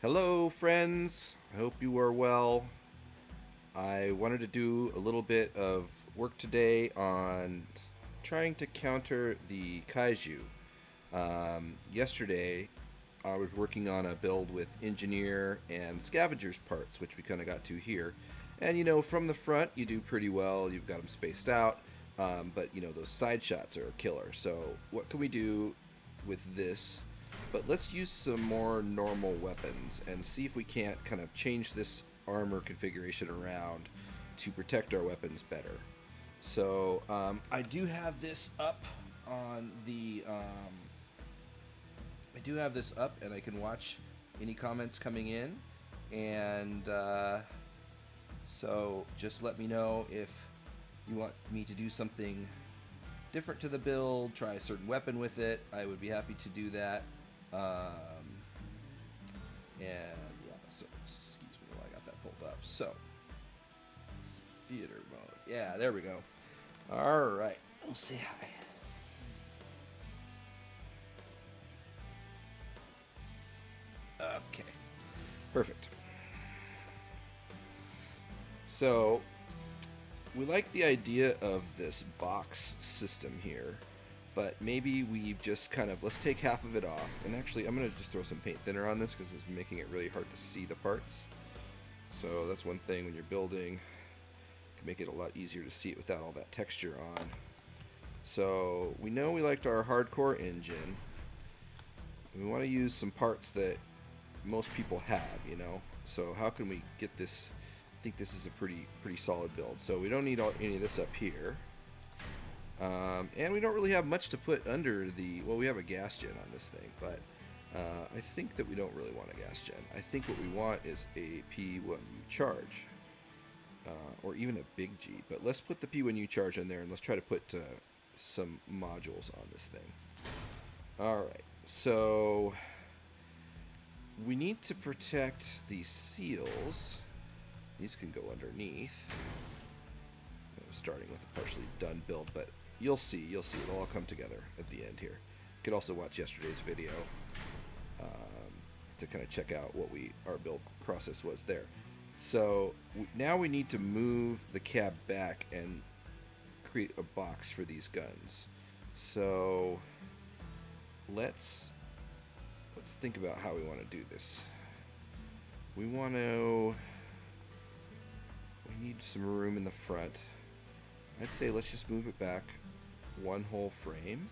Hello, friends. I hope you are well. I wanted to do a little bit of work today on trying to counter the Kaiju. Yesterday, I was working on a build with engineer and scavengers parts, which we kind of got to here. And from the front, you do pretty well. You've got them spaced out, but those side shots are a killer. So, what can we do with this? But let's use some more normal weapons and see if we can't kind of change this armor configuration around to protect our weapons better. So I do have this up on the. I do have this up, and I can watch any comments coming in, and so just let me know if you want me to do something different to the build, try a certain weapon with it. I would be happy to do that. And yeah, so excuse me while I got that pulled up. So theater mode. Yeah, there we go. All right, we'll say hi. Okay, perfect. So we like the idea of this box system here, but maybe we've just kind of, let's take half of it off. And actually, I'm going to just throw some paint thinner on this because it's making it really hard to see the parts. So that's one thing when you're building, it can make it a lot easier to see it without all that texture on. So we know we liked our hardcore engine. We want to use some parts that most people have, So how can we get this? I think this is a pretty solid build. So we don't need any of this up here. And we don't really have much to put under the, well, we have a gas gen on this thing, but I think that we don't really want a gas gen. I think what we want is a P1U charge, or even a big G, but let's put the P1U charge in there and let's try to put some modules on this thing. Alright, so we need to protect these seals. These can go underneath. I'm starting with a partially done build, but you'll see it'll all come together at the end here. You can also watch yesterday's video to kind of check out what our build process was there. So now we need to move the cab back and create a box for these guns. So let's think about how we want to do this. We need some room in the front. I'd say let's just move it back one whole frame,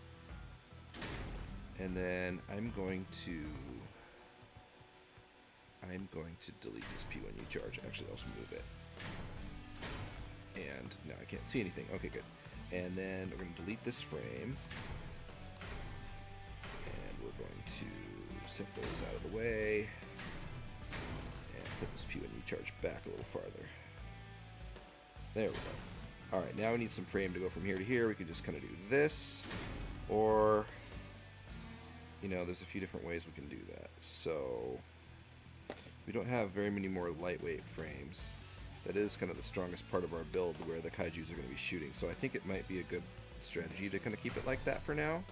and then I'm going to delete this P1U charge. Actually, I'll just move it, and now I can't see anything. Okay, good. And then we're going to delete this frame, and we're going to set those out of the way and put this P1U charge back a little farther. There we go. Alright, now we need some frame to go from here to here. We can just kind of do this, or, there's a few different ways we can do that. So, we don't have very many more lightweight frames. That is kind of the strongest part of our build where the Kaijus are going to be shooting. So I think it might be a good strategy to kind of keep it like that for now.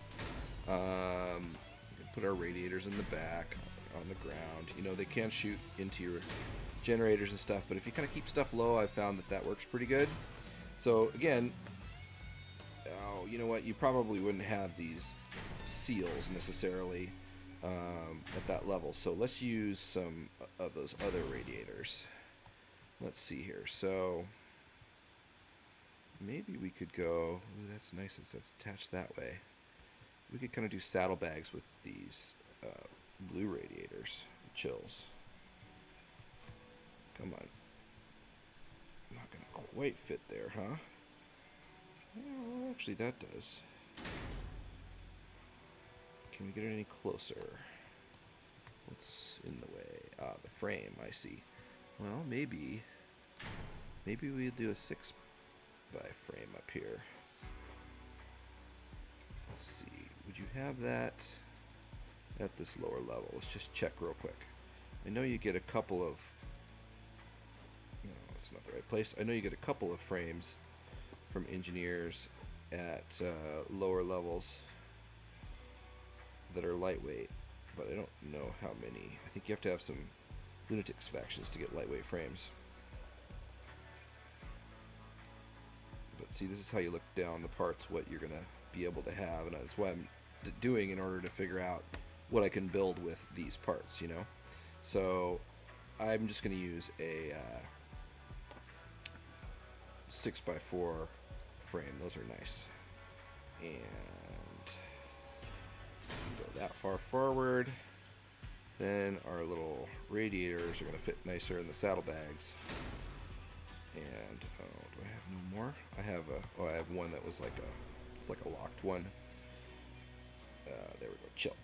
We can put our radiators in the back, on the ground. They can shoot into your generators and stuff, but if you kind of keep stuff low, I've found that works pretty good. So again, you know what, you probably wouldn't have these seals necessarily at that level, so let's use some of those other radiators. Let's see here. So maybe we could go, ooh, that's nice since that's attached that way. We could kind of do saddlebags with these blue radiators, the chills. Come on. Not going to quite fit there, huh? Well, actually, that does. Can we get it any closer? What's in the way? Ah, the frame, I see. Well, maybe we'll do a 6 by frame up here. Let's see. Would you have that at this lower level? Let's just check real quick. I know you get a couple of... No, that's not the right place. I know you get a couple of frames from engineers at lower levels that are lightweight, but I don't know how many. I think you have to have some Lunatics factions to get lightweight frames. But see, this is how you look down the parts, what you're going to be able to have, and that's what I'm doing in order to figure out what I can build with these parts, you know? So I'm just going to use a 6x4 frame. Those are nice. And go that far forward. Then our little radiators are going to fit nicer in the saddlebags. And oh, do I have no more? I have I have one that was like it's like a locked one. There we go. Chill.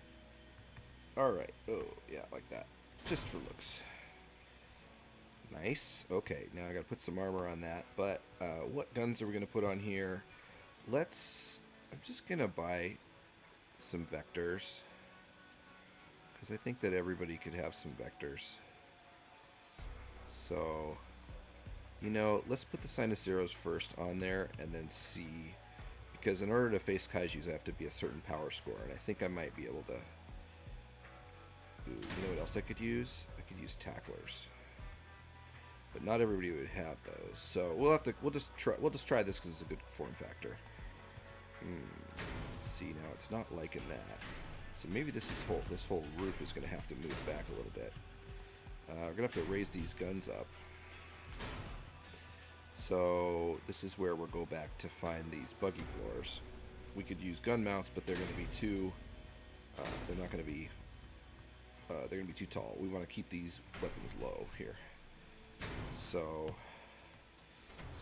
All right. Oh yeah, like that. Just for looks. Nice. Okay, now I got to put some armor on that. But what guns are we going to put on here? I'm just going to buy some vectors, because I think that everybody could have some vectors. So, you know, let's put the sign of zeros first on there and then see, because in order to face Kaijus I have to be a certain power score, and I think I might be able to. Ooh, you know what else I could use? I could use tacklers, but not everybody would have those. So we'll just try this because it's a good form factor. See, now it's not liking that. So maybe this whole roof is going to have to move back a little bit. We're going to have to raise these guns up. So this is where we'll go back to find these buggy floors. We could use gun mounts, but they're going to be too. They're not going to be. They're going to be too tall. We want to keep these weapons low here. So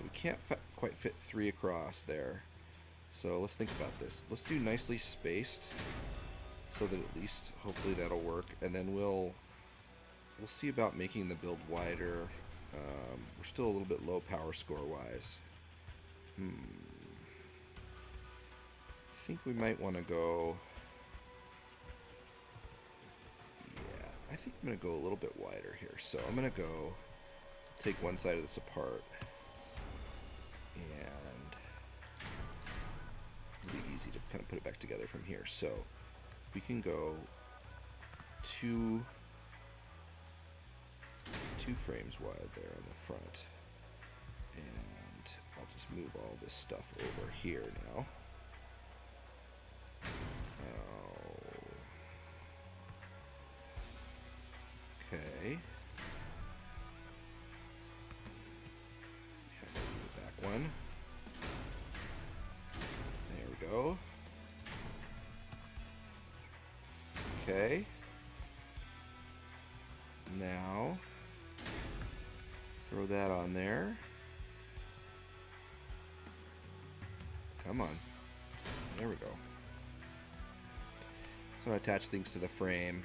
we can't quite fit 3 across there. So let's think about this. Let's do nicely spaced, so that at least hopefully that'll work. And then we'll see about making the build wider. We're still a little bit low power score wise. I think we might want to go. Yeah, I think I'm going to go a little bit wider here. So I'm going to go take one side of this apart, and it'll be easy to kind of put it back together from here. So we can go two frames wide there in the front, and I'll just move all this stuff over here now. Okay. Back one. There we go. Okay. Now, throw that on there. Come on. There we go. So I attach things to the frame.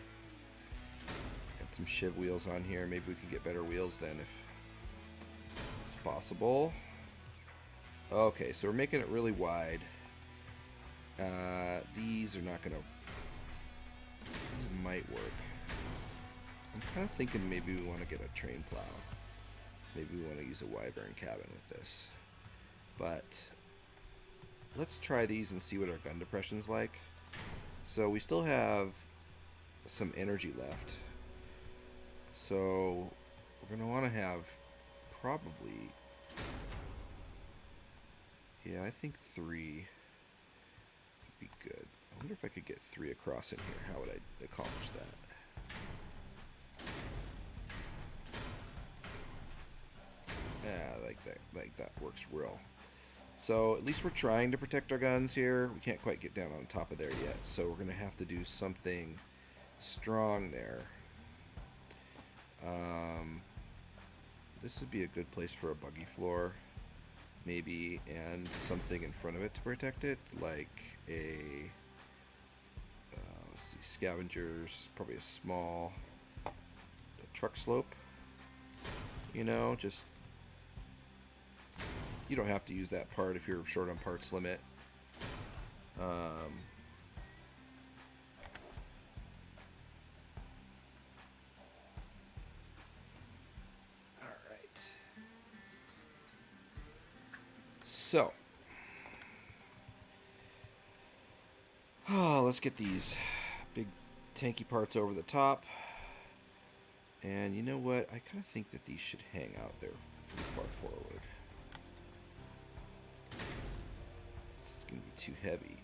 Got some shiv wheels on here. Maybe we can get better wheels then if it's possible. Okay, so we're making it really wide. These are not gonna. These might work. I'm kind of thinking maybe we want to get a train plow. Maybe we want to use a wyvern cabin with this. But let's try these and see what our gun depression's like. So we still have some energy left. So we're going to want to have probably, yeah, I think 3 would be good. I wonder if I could get 3 across in here. How would I accomplish that? Yeah, like that works real. So at least we're trying to protect our guns here. We can't quite get down on top of there yet, so we're going to have to do something strong there. This would be a good place for a buggy floor, maybe, and something in front of it to protect it, like a, let's see, scavengers, probably a small truck slope, you know, just, you don't have to use that part if you're short on parts limit. So, let's get these big tanky parts over the top, And you know what? I kind of think that these should hang out there pretty far forward. It's going to be too heavy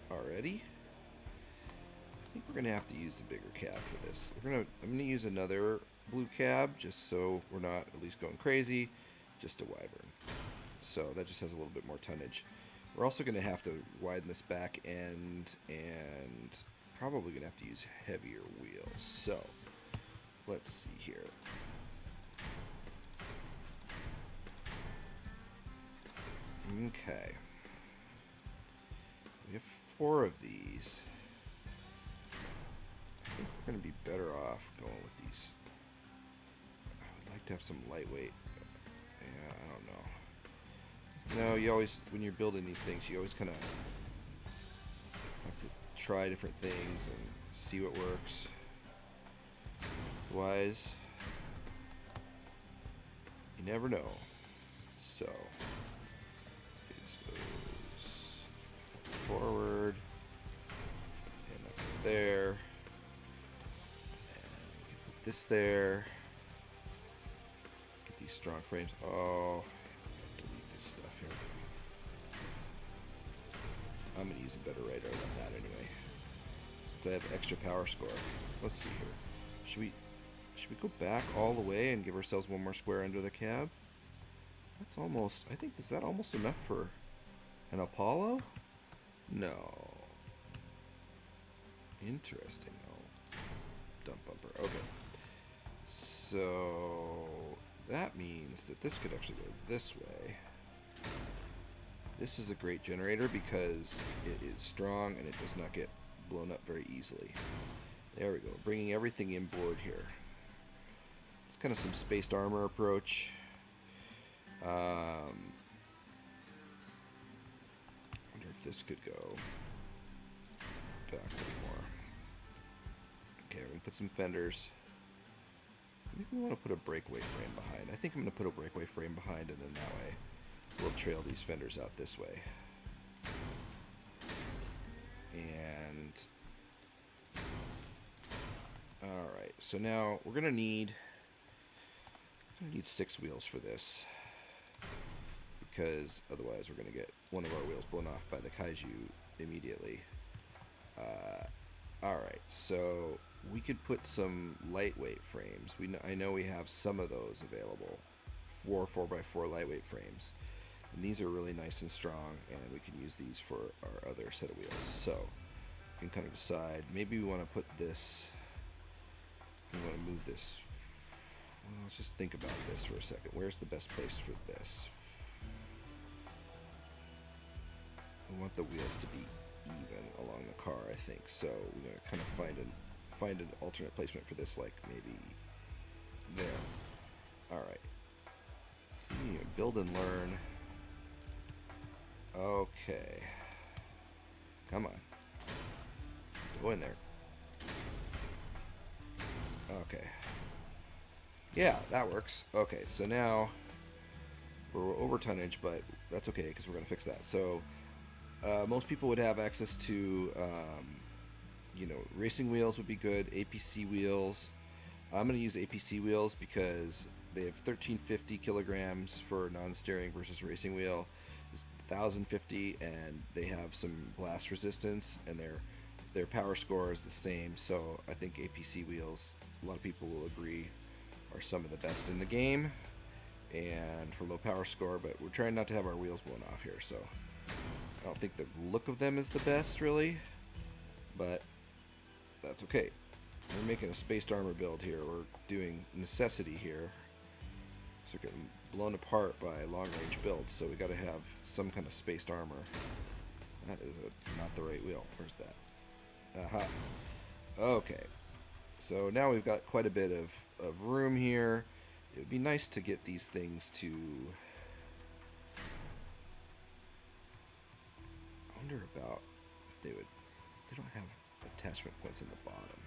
already. I think we're going to have to use the bigger cab for this. I'm going to use another blue cab just so we're not at least going crazy. Just a wyvern. So that just has a little bit more tonnage. We're also going to have to widen this back end and probably going to have to use heavier wheels. So let's see here. Okay. We have 4 of these. I think we're going to be better off going with these. I would like to have some lightweight. Yeah, I don't know. No, you always, when you're building these things, you always kind of have to try different things and see what works. Otherwise, you never know. So, this goes forward, and that goes there, and we can put this there. Get these strong frames. Oh. Stuff here. I'm gonna use a better radar than that anyway, since I have extra power score. Let's see here. Should we go back all the way and give ourselves one more square under the cab? That's almost. I think is that almost enough for an Apollo? No. Interesting. Oh, dump bumper. Okay. So that means that this could actually go this way. This is a great generator because it is strong and it does not get blown up very easily. There we go, bringing everything inboard here. It's kind of some spaced armor approach. I wonder if this could go back a little more. Okay, we're going to put some fenders. Maybe we want to put a breakaway frame behind. I think I'm going to put a breakaway frame behind, and then that way we'll trail these fenders out this way. And alright, so now we're gonna need 6 wheels for this, because otherwise we're gonna get one of our wheels blown off by the Kaiju immediately. Alright, so we could put some lightweight frames. I know we have some of those available. 4 4x4 lightweight frames. And these are really nice and strong, and we can use these for our other set of wheels. So we can kind of decide. Maybe we want to put this. We want to move this. Well, let's just think about this for a second. Where's the best place for this? We want the wheels to be even along the car, I think. So we're gonna kind of find an alternate placement for this, like maybe there. All right. See, build and learn. Okay. Come on. Go in there. Okay. Yeah, that works. Okay, so now we're over tonnage, but that's okay because we're going to fix that. So most people would have access to, racing wheels would be good, APC wheels. I'm going to use APC wheels because they have 1350 kilograms for non-steering versus racing wheel. 1050, and they have some blast resistance, and their power score is the same. So I think APC wheels, a lot of people will agree, are some of the best in the game, and for low power score. But we're trying not to have our wheels blown off here, so I don't think the look of them is the best really, but that's okay. We're making a spaced armor build here. We're doing necessity here. So we're getting blown apart by long-range builds, so we got to have some kind of spaced armor. That is not the right wheel. Where's that? Aha. Okay. So now we've got quite a bit of room here. It would be nice to get these things to... I wonder about if they would... They don't have attachment points on the bottom.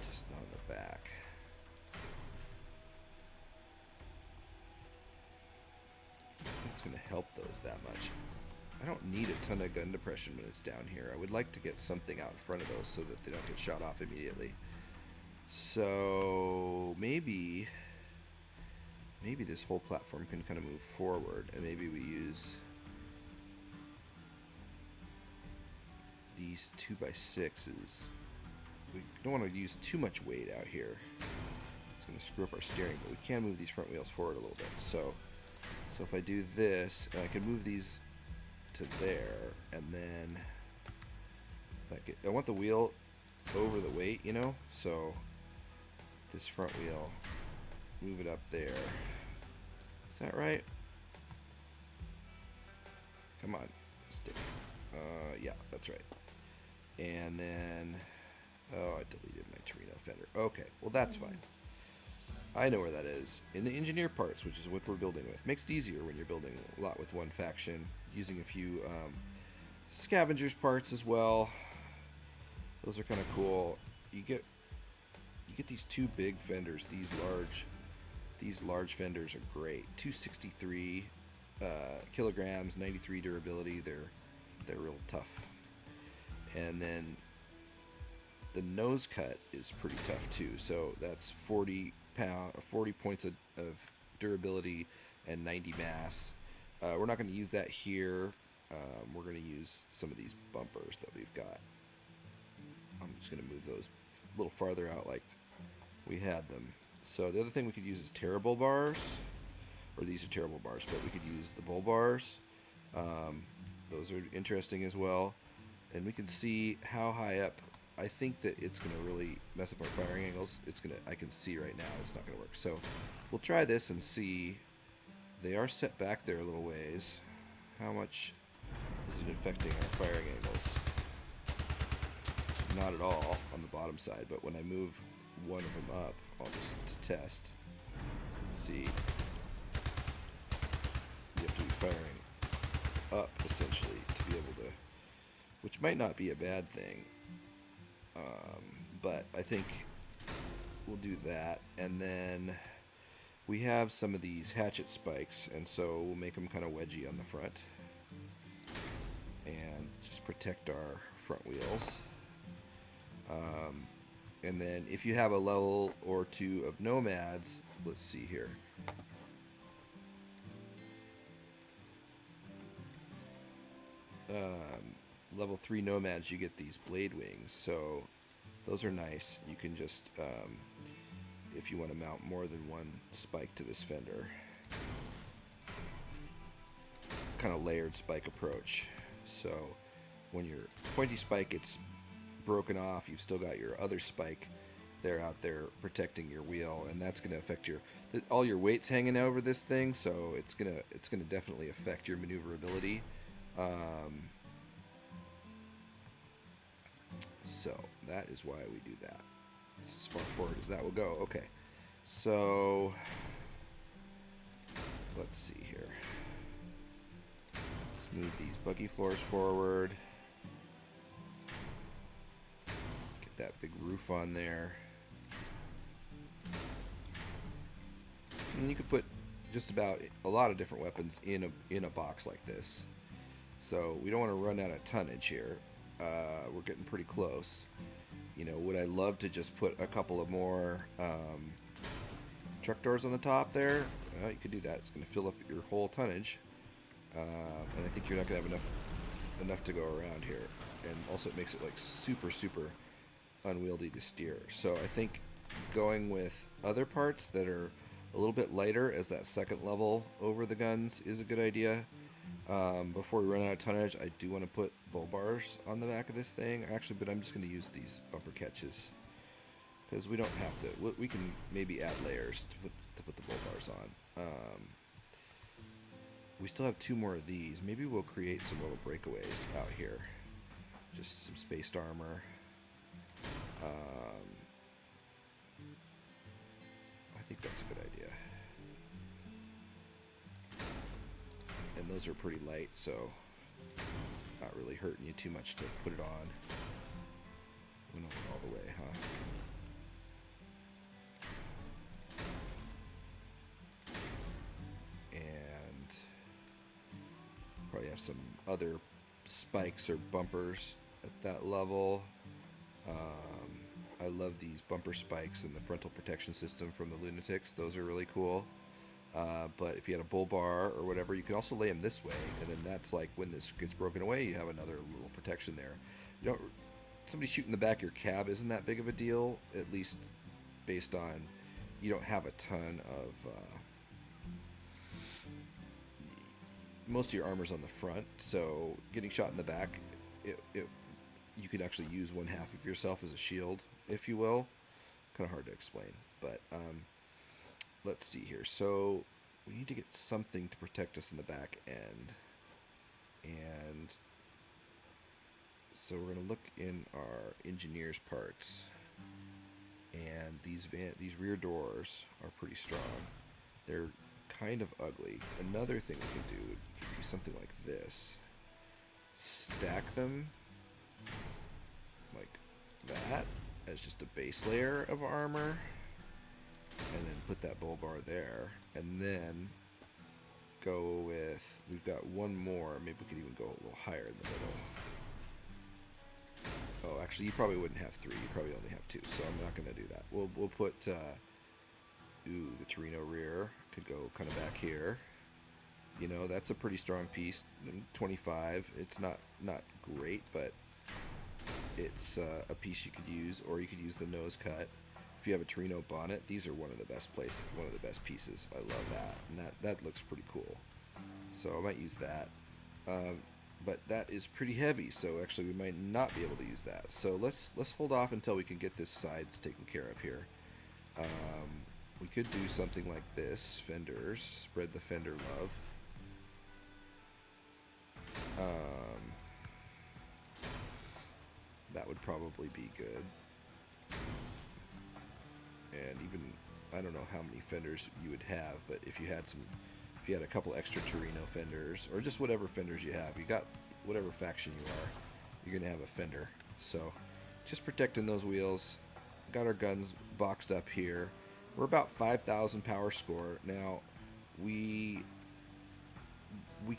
Just not on the back. It's going to help those that much. I don't need a ton of gun depression when it's down here. I would like to get something out in front of those so that they don't get shot off immediately. So maybe this whole platform can kind of move forward, and maybe we use these 2x6s. We don't want to use too much weight out here. It's going to screw up our steering, but we can move these front wheels forward a little bit. So if I do this, and I can move these to there, and then I want the wheel over the weight, you know? So this front wheel, move it up there. Is that right? Come on, stick. Yeah, that's right. And then, oh, I deleted my Torino fender. Okay, well that's fine. I know where that is. In the engineer parts, which is what we're building with. Makes it easier when you're building a lot with one faction. Using a few scavengers parts as well. Those are kind of cool. You get these two big fenders. These large fenders are great. 263 kilograms, 93 durability. They're real tough. And then the nose cut is pretty tough too. So that's 40 points of durability and 90 mass. We're not going to use that here. We're going to use some of these bumpers that we've got. I'm just going to move those a little farther out like we had them. So the other thing we could use is terrible bars, or these are terrible bars, but we could use the bull bars. Those are interesting as well. And we can see how high up. I think that it's going to really mess up our firing angles. I can see right now it's not going to work. So we'll try this and see. They are set back there a little ways. How much is it affecting our firing angles? Not at all on the bottom side, but when I move one of them up, I'll just to test. See, you have to be firing up essentially to be able to, which might not be a bad thing, but I think we'll do that. And then we have some of these hatchet spikes, and so we'll make them kind of wedgy on the front and just protect our front wheels. And then if you have a level or two of nomads, let's see here. Level 3 nomads, you get these blade wings, so those are nice. You can just, if you want to mount more than one spike to this fender, kind of layered spike approach. So when your pointy spike gets broken off, you've still got your other spike there out there protecting your wheel, and that's going to affect all your weight's hanging over this thing, so it's gonna definitely affect your maneuverability. So that is why we do that. It's as far forward as that will go. Okay, so let's see here. Let's move these buggy floors forward. Get that big roof on there. And you could put just about a lot of different weapons in a box like this. So we don't want to run out of tonnage here. We're getting pretty close. You know, would I love to just put a couple of more truck doors on the top there? You could do that. It's going to fill up your whole tonnage, and I think you're not going to have enough to go around here. And also, it makes it like super unwieldy to steer. So I think going with other parts that are a little bit lighter as that second level over the guns is a good idea. Before we run out of tonnage, I do want to put bull bars on the back of this thing. Actually, but I'm just going to use these bumper catches because we don't have to. We can maybe add layers to put the bull bars on. We still have two more of these. Maybe we'll create some little breakaways out here. Just some spaced armor. I think that's a good idea. And those are pretty light, so not really hurting you too much to put it on. Went all the way, huh? And probably have have some other spikes or bumpers at that level. I love these bumper spikes and the frontal protection system from the Lunatics. Those are really cool. But if you had a bull bar or whatever, you can also lay them this way, and then that's like when this gets broken away, you have another little protection there. You don't. Somebody shooting the back of your cab isn't that big of a deal, at least based on you don't have a ton of. Most of your armor's on the front, so getting shot in the back, you can actually use one half of yourself as a shield, if you will. Kind of hard to explain, but let's see here. So we need to get something to protect us in the back end, and so we're going to look in our engineer's parts, and these rear doors are pretty strong. They're kind of ugly. Another thing we can do something like this. Stack them like that as just a base layer of armor, and then put that bull bar there, and then go with, we've got one more, maybe we could even go a little higher in the middle. Oh, actually, you probably wouldn't have 3, you probably only have 2, so I'm not going to do that. We'll put, ooh, the Torino rear could go kind of back here. You know, that's a pretty strong piece, 25. It's not great, but it's a piece you could use, or you could use the nose cut. If you have a Torino bonnet, these are one of the best pieces. I love that, and that looks pretty cool. So I might use that. But that is pretty heavy, so actually we might not be able to use that. So let's hold off until we can get this sides taken care of here. We could do something like this. Fenders. Spread the fender love. That would probably be good. And even, I don't know how many fenders you would have, but if you had a couple extra Torino fenders, or just whatever fenders you have, you got whatever faction you are, you're going to have a fender. So just protecting those wheels. Got our guns boxed up here. We're about 5,000 power score. Now, we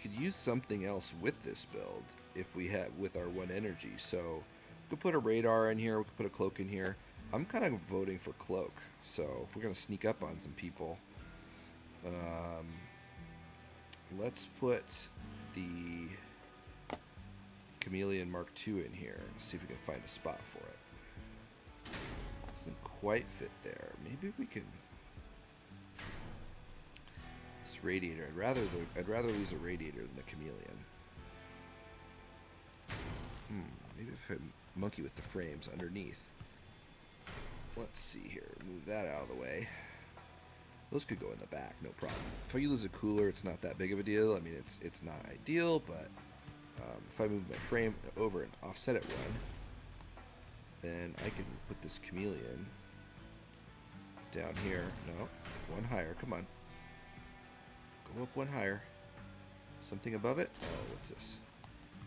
could use something else with this build if we had with our 1 energy. So we could put a radar in here. We could put a cloak in here. I'm kind of voting for cloak. So if we're going to sneak up on some people, let's put the Chameleon Mark II in here and see if we can find a spot for it. Doesn't quite fit there. Maybe we can. This radiator. I'd rather lose a radiator than the Chameleon. Maybe if I monkey with the frames underneath. Let's see here. Move that out of the way. Those could go in the back, no problem. If I lose a cooler, it's not that big of a deal. I mean, it's not ideal, but if I move my frame over and offset it 1, then I can put this Chameleon down here. No, 1 higher. Come on. Go up 1 higher. Something above it? Oh, what's this?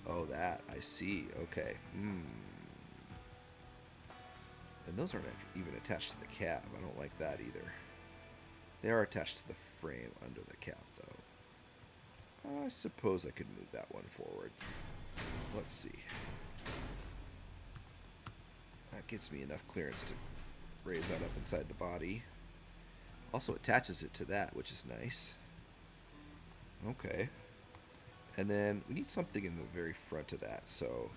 Oh, that. I see. Okay. And those aren't even attached to the cab. I don't like that either. They are attached to the frame under the cab, though. I suppose I could move that one forward. Let's see. That gets me enough clearance to raise that up inside the body. Also attaches it to that, which is nice. Okay. And then we need something in the very front of that. So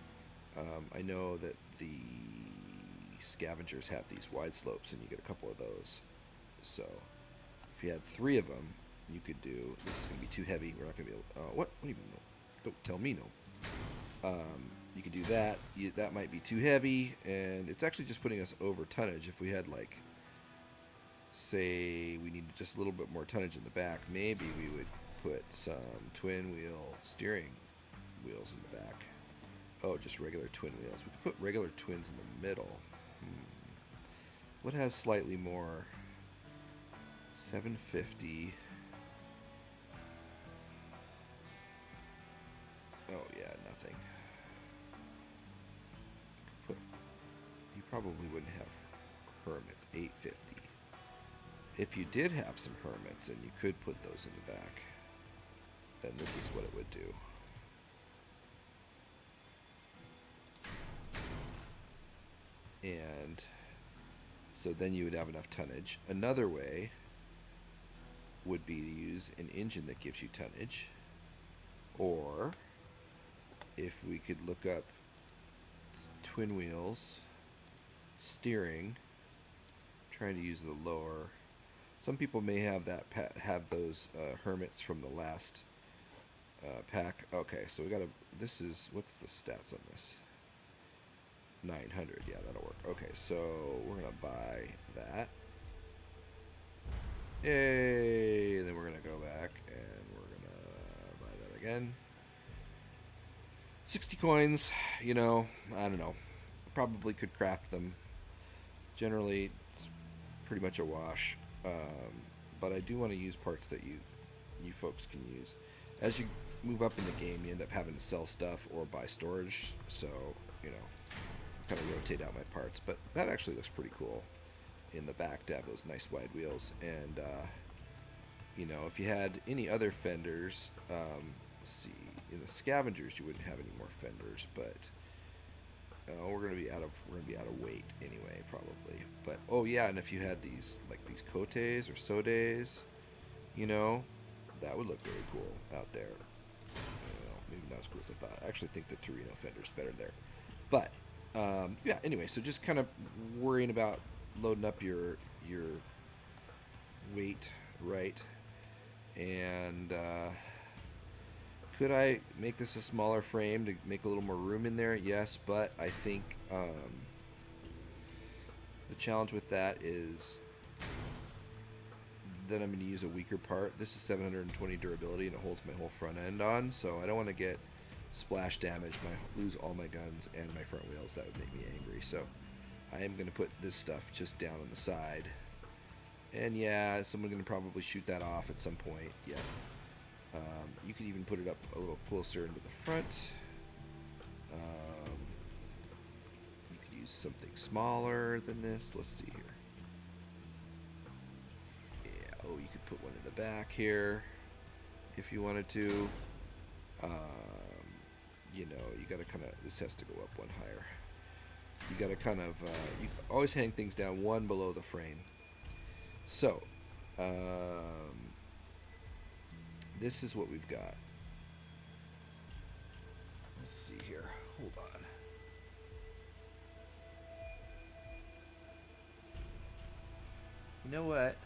I know that the scavengers have these wide slopes, and you get a couple of those. So if you had 3 of them, you could do. This is going to be too heavy. We're not going to be able. What? What do you mean? Don't tell me no. You could do that. That might be too heavy, and it's actually just putting us over tonnage. If we had, like, say we needed just a little bit more tonnage in the back, maybe we would put some twin wheel steering wheels in the back. Oh, just regular twin wheels. We could put regular twins in the middle. What has slightly more? 750. Oh yeah, nothing. You probably wouldn't have hermits. 850. If you did have some hermits and you could put those in the back, then this is what it would do. And so then you would have enough tonnage. Another way would be to use an engine that gives you tonnage. Or if we could look up twin wheels, steering, trying to use the lower. Some people may have that have those hermits from the last pack. Okay, so we got to. This is what's the stats on this? 900. Yeah, that'll work. Okay, so we're gonna buy that. Yay! And then we're gonna go back and we're gonna buy that again. 60 coins. You know, I don't know. Probably could craft them. Generally, it's pretty much a wash. But I do want to use parts that you folks can use. As you move up in the game, you end up having to sell stuff or buy storage. So, you know, kind of rotate out my parts. But that actually looks pretty cool in the back to have those nice wide wheels. And, you know, if you had any other fenders, let's see, in the scavengers you wouldn't have any more fenders, but we're gonna be out of weight anyway, probably. But oh yeah, and if you had these like these cotes or sodes, you know, that would look really cool out there. Maybe not as cool as I thought. I actually think the Torino fender's better there. But yeah, anyway, so just kind of worrying about loading up your weight right, and could I make this a smaller frame to make a little more room in there? Yes, but I think the challenge with that is that I'm going to use a weaker part. This is 720 durability and it holds my whole front end on, so I don't want to get splash damage, lose all my guns and my front wheels. That would make me angry. So I am going to put this stuff just down on the side. And yeah, someone's going to probably shoot that off at some point. Yeah. You could even put it up a little closer into the front. You could use something smaller than this. Let's see here. Yeah, oh, you could put one in the back here if you wanted to. You know, you got to kind of, this has to go up one higher. You got to kind of, you always hang things down one below the frame. So, this is what we've got. Let's see here. Hold on. You know what?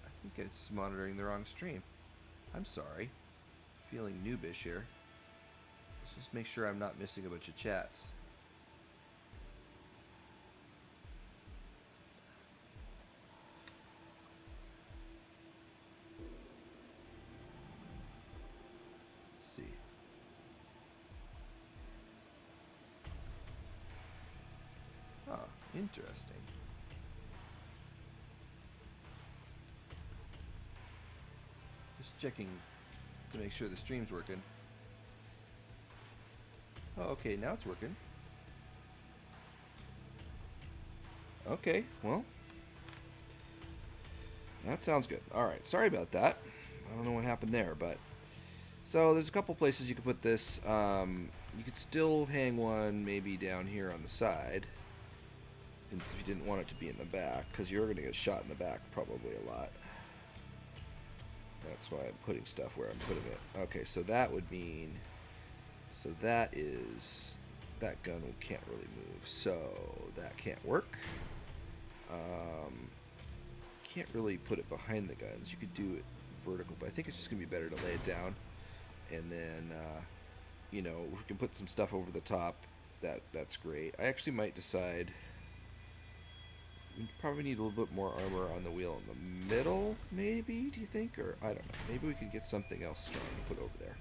I think it's monitoring the wrong stream. I'm sorry. Feeling noobish here. Let's just make sure I'm not missing a bunch of chats. See. Huh, interesting. Just checking to make sure the stream's working. Oh, okay, now it's working. Okay, well, that sounds good. Alright, sorry about that. I don't know what happened there, but so there's a couple places you could put this. You could still hang one maybe down here on the side, and if you didn't want it to be in the back, because you're going to get shot in the back probably a lot. That's why I'm putting stuff where I'm putting it. Okay, so that would mean, so that gun can't really move, so that can't work. Can't really put it behind the guns. You could do it vertical, but I think it's just gonna be better to lay it down, and then you know, we can put some stuff over the top. That's great. I actually might decide we probably need a little bit more armor on the wheel in the middle, maybe, do you think? Or I don't know, maybe we could get something else strong to put over there.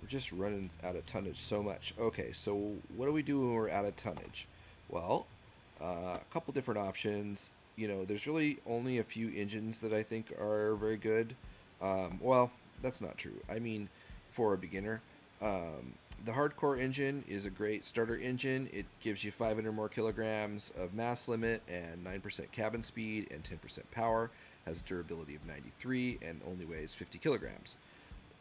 We're just running out of tonnage so much. Okay, so what do we do when we're out of tonnage? Well, a couple different options. You know, there's really only a few engines that I think are very good. Well, that's not true. I mean, for a beginner, the hardcore engine is a great starter engine. It gives you 500 more kilograms of mass limit and 9% cabin speed and 10% power. Has a durability of 93 and only weighs 50 kilograms.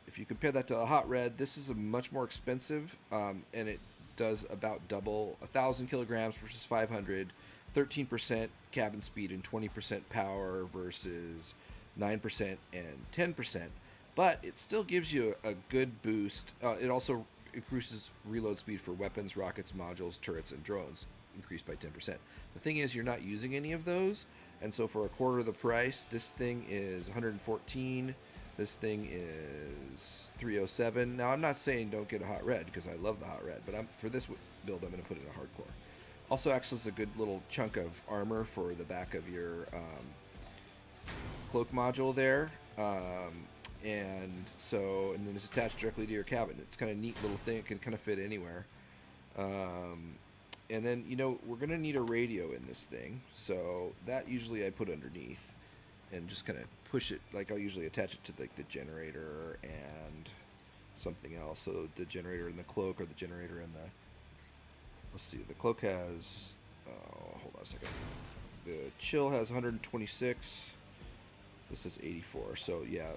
If you compare that to a hot red, this is a much more expensive, and it does about double, 1,000 kilograms versus 500, 13% cabin speed and 20% power versus 9% and 10%. But it still gives you a good boost. It also increases reload speed for weapons, rockets, modules, turrets, and drones, increased by 10%. The thing is, you're not using any of those, and so for a quarter of the price, this thing is 114. This thing is 307. Now, I'm not saying don't get a hot red, because I love the hot red, but for this build, I'm going to put it in a hardcore. Also acts as a good little chunk of armor for the back of your cloak module there. And then it's attached directly to your cabin. It's kind of a neat little thing. It can kind of fit anywhere. And then, we're going to need a radio in this thing. So that usually I put underneath and just kind of push it. Like, I'll usually attach it to the generator and something else. So the generator in the cloak, or the generator in the... Let's see. The cloak has... hold on a second. The chill has 126. This is 84. So, yeah,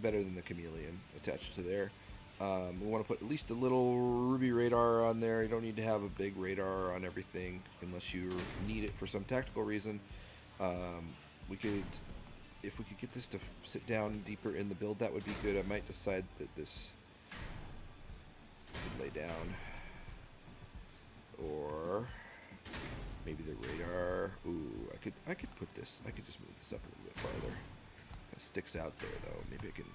better than the chameleon attached to there. We want to put at least a little ruby radar on there. You don't need to have a big radar on everything unless you need it for some tactical reason. If we could get this to sit down deeper in the build, that would be good. I might decide that this could lay down, or maybe the radar. Ooh, I could put this. I could just move this up a little bit farther. It sticks out there though. Maybe I can.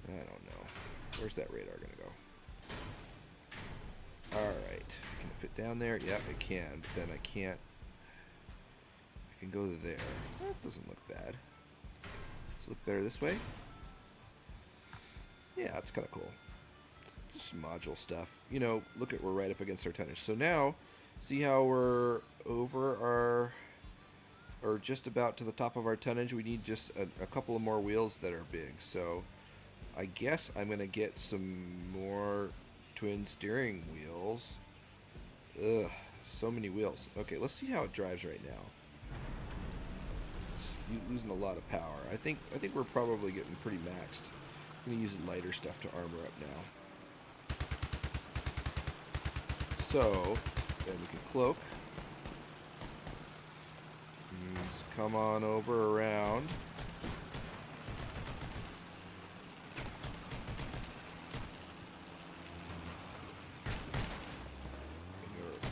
I don't know. Where's that radar gonna go? Alright. Can it fit down there? Yep, it can, but then I can't. I can go to there. That doesn't look bad. Does it look better this way? Yeah, it's kind of cool. It's just module stuff. Look at, we're right up against our tonnage. So now, see how we're over our, or just about to the top of our tonnage? We need just a couple of more wheels that are big. So I guess I'm going to get some more twin steering wheels. Ugh, so many wheels. Okay, let's see how it drives right now. It's losing a lot of power. I think we're probably getting pretty maxed. I'm going to use lighter stuff to armor up now. So, then we can cloak. Just come on over around.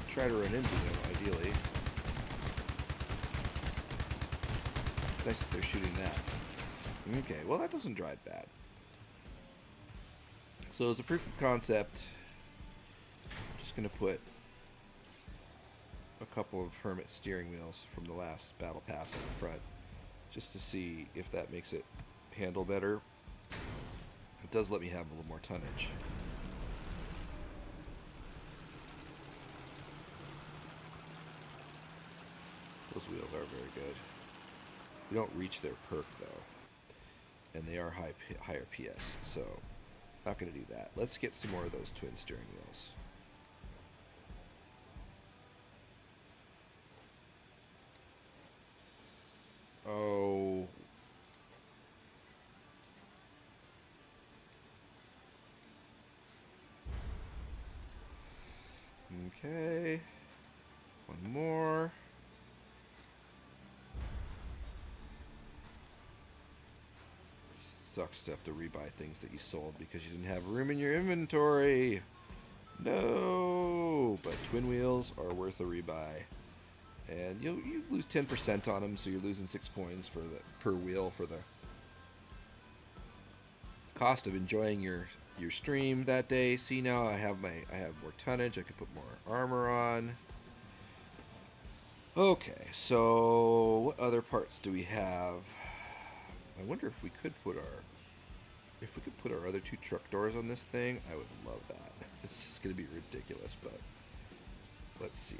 Try to run into them, ideally. It's nice that they're shooting that. Okay, well that doesn't drive bad. So as a proof of concept, I'm just going to put a couple of Hermit steering wheels from the last battle pass on the front, just to see if that makes it handle better. It does let me have a little more tonnage. Those wheels are very good. You don't reach their perk though, and they are higher PS, so not going to do that. Let's get some more of those twin steering wheels. Oh. Okay. One more. Sucks to have to rebuy things that you sold because you didn't have room in your inventory. No, but twin wheels are worth a rebuy, and you lose 10% on them, so you're losing 6 coins for the per wheel for the cost of enjoying your stream that day. See, now I have more tonnage. I can put more armor on. Okay, so what other parts do we have? I wonder if we could put our other 2 truck doors on this thing. I would love that. It's just going to be ridiculous, but let's see.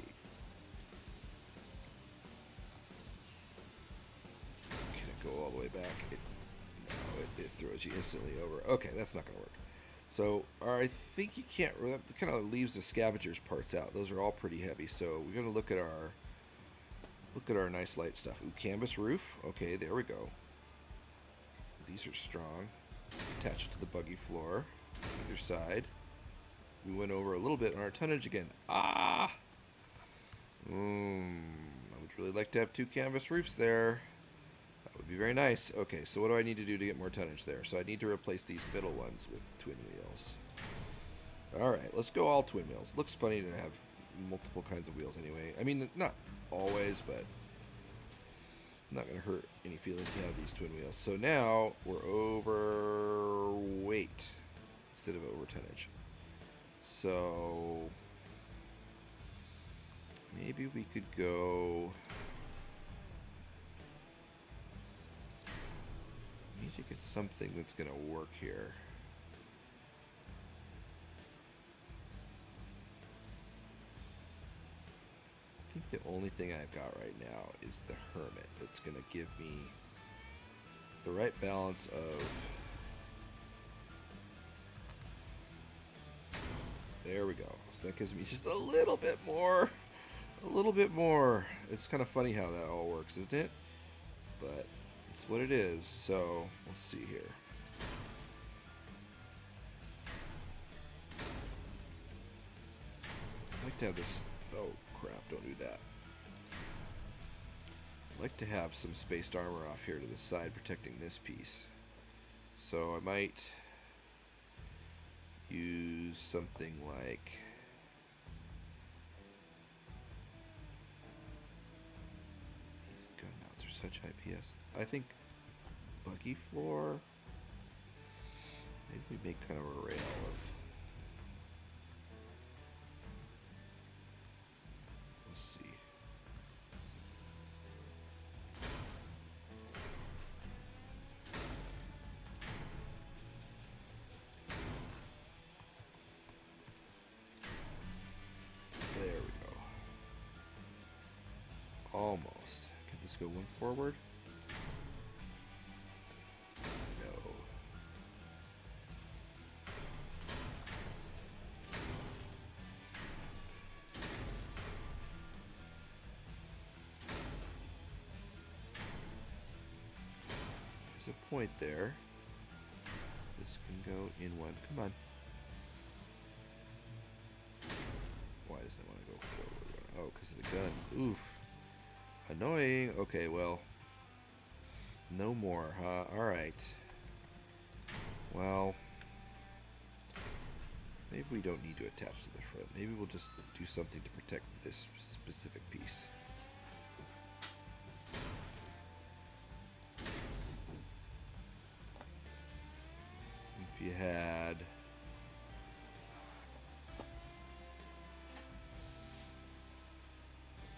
Can it go all the way back? No, it throws you instantly over. Okay, that's not going to work. So I think you can't. That kind of leaves the scavengers parts out. Those are all pretty heavy. So we're going to look at our nice light stuff. Ooh, canvas roof. Okay, there we go. These are strong. Attach it to the buggy floor. Either side. we went over a little bit on our tonnage again. Ah! I would really like to have 2 canvas roofs there. That would be very nice. Okay, so what do I need to do to get more tonnage there? So I need to replace these middle ones with twin wheels. Alright, let's go all twin wheels. Looks funny to have multiple kinds of wheels anyway. I mean, not always, but not going to hurt any feelings to have these twin wheels. So now we're overweight instead of over tonnage. So maybe we could go. We need to get something that's going to work here. I think the only thing I've got right now is the Hermit that's going to give me the right balance of. There we go. So that gives me just a little bit more. A little bit more. It's kind of funny how that all works, isn't it? But it's what it is. So let's see here. I'd like to have this. Oh crap! Don't do that. I'd like to have some spaced armor off here to the side protecting this piece. So I might use something like these gun mounts are such high PS. I think buggy floor. Maybe we make kind of a rail of. Let's see. There we go. Almost. Can this go one forward? No. There's a point there. This can go in one. Come on. Why doesn't it want to go forward? Oh, because of the gun. Oof. Annoying. Okay, well. No more, huh? Alright. Well. Maybe we don't need to attach to the front. Maybe we'll just do something to protect this specific piece. If you had.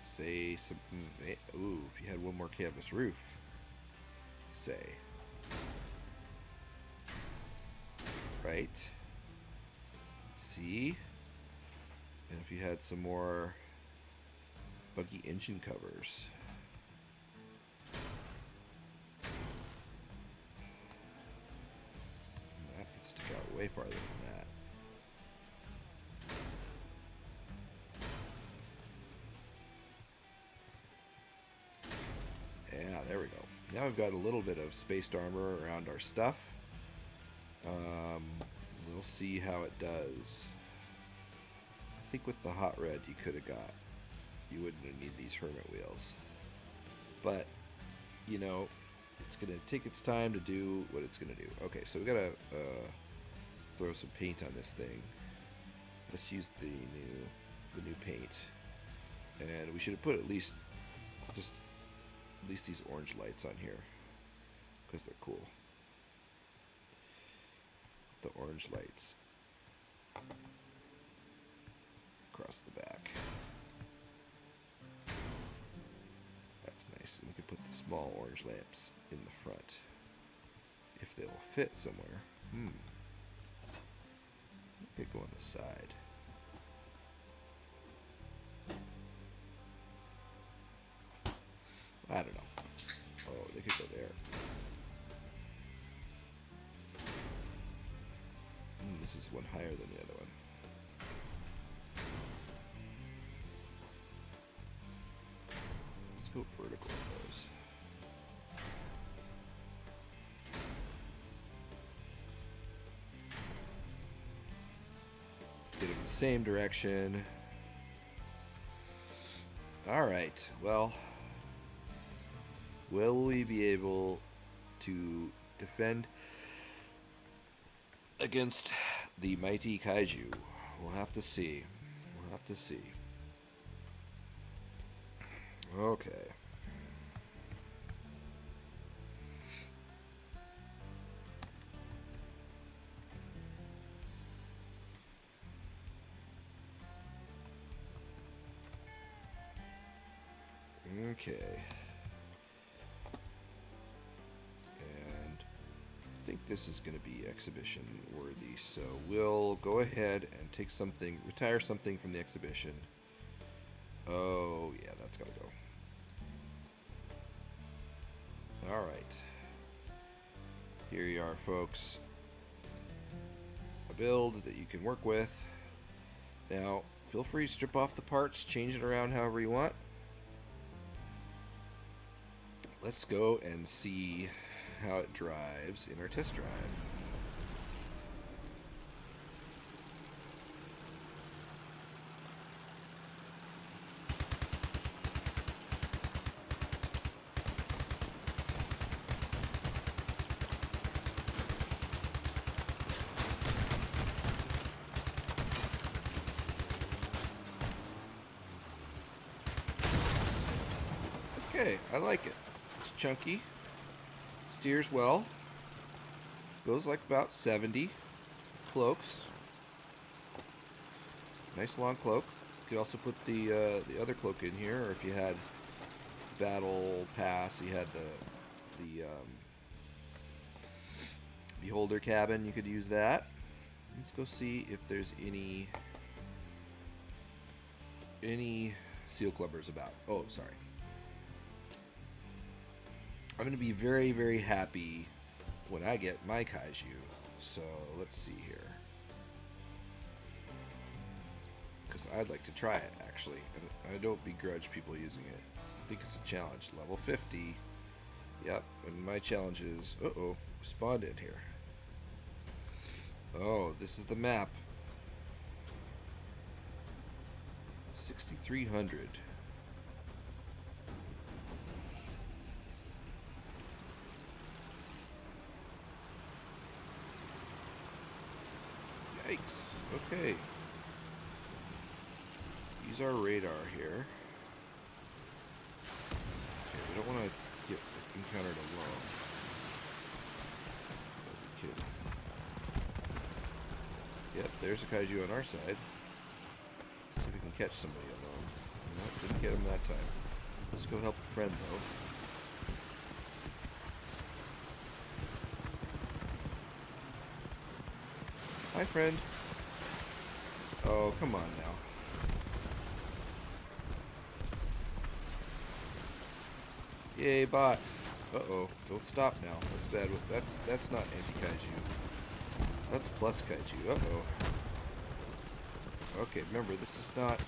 Say something. Ooh, if you had one more canvas roof. Say. Right. See? And if you had some more buggy engine covers. That could stick out way farther than that. Yeah, there we go. Now we've got a little bit of spaced armor around our stuff. We'll see how it does. I think with the hot red you could have got. You wouldn't need these Hermit wheels. But, you know, it's going to take its time to do what it's going to do. Okay, so we got to throw some paint on this thing. Let's use the new paint. And we should have put at least these orange lights on here because they're cool. The orange lights across the back. That's nice. And we can put the small orange lamps in the front if they will fit somewhere. They could go on the side. I don't know. Oh, they could go there. This is one higher than the other one. Let's go vertical with those. get in the same direction. Alright, well, will we be able to defend against the mighty Kaiju? We'll have to see. We'll have to see. Okay. Okay. And I think this is going to be exhibition worthy, so we'll go ahead and take something, retire something from the exhibition. Oh, yeah, that's got to go. Alright. Here you are, folks. A build that you can work with. Now, feel free to strip off the parts, change it around however you want. Let's go and see how it drives in our test drive. Okay, I like it. It's chunky, steers well, goes like about 70, cloaks. Nice long cloak. You could also put the other cloak in here, or if you had Battle Pass, you had the Beholder cabin, you could use that. Let's go see if there's any seal clubbers about. Oh, sorry. I'm going to be very, very happy when I get my Kaiju. So let's see here. Because I'd like to try it, actually. And I don't begrudge people using it. I think it's a challenge. Level 50. Yep. And my challenge is... Uh-oh. Spawned in here. Oh, this is the map. 6,300. Yikes. Okay. Use our radar here. Okay, we don't want to get encountered alone. Don't be kidding. Yep, there's a Kaiju on our side. Let's see if we can catch somebody alone. Nope, didn't get him that time. Let's go help a friend, though. Hi, friend. Oh, come on now. Yay, bot. Uh-oh. Don't stop now. That's bad. That's not anti-kaiju. That's plus kaiju. Uh-oh. Okay, remember, this is not...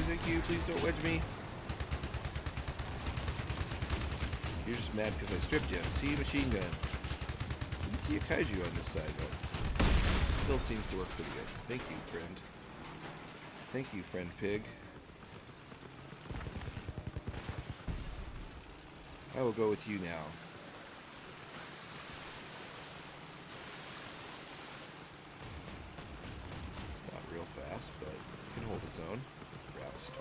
Thank you, please don't wedge me. You're just mad because I stripped you. See, machine gun. Didn't see a Kaiju on this side, but this build seems to work pretty good. Thank you, friend. Thank you, friend pig. I will go with you now. It's not real fast, but it can hold its own. Grab a star.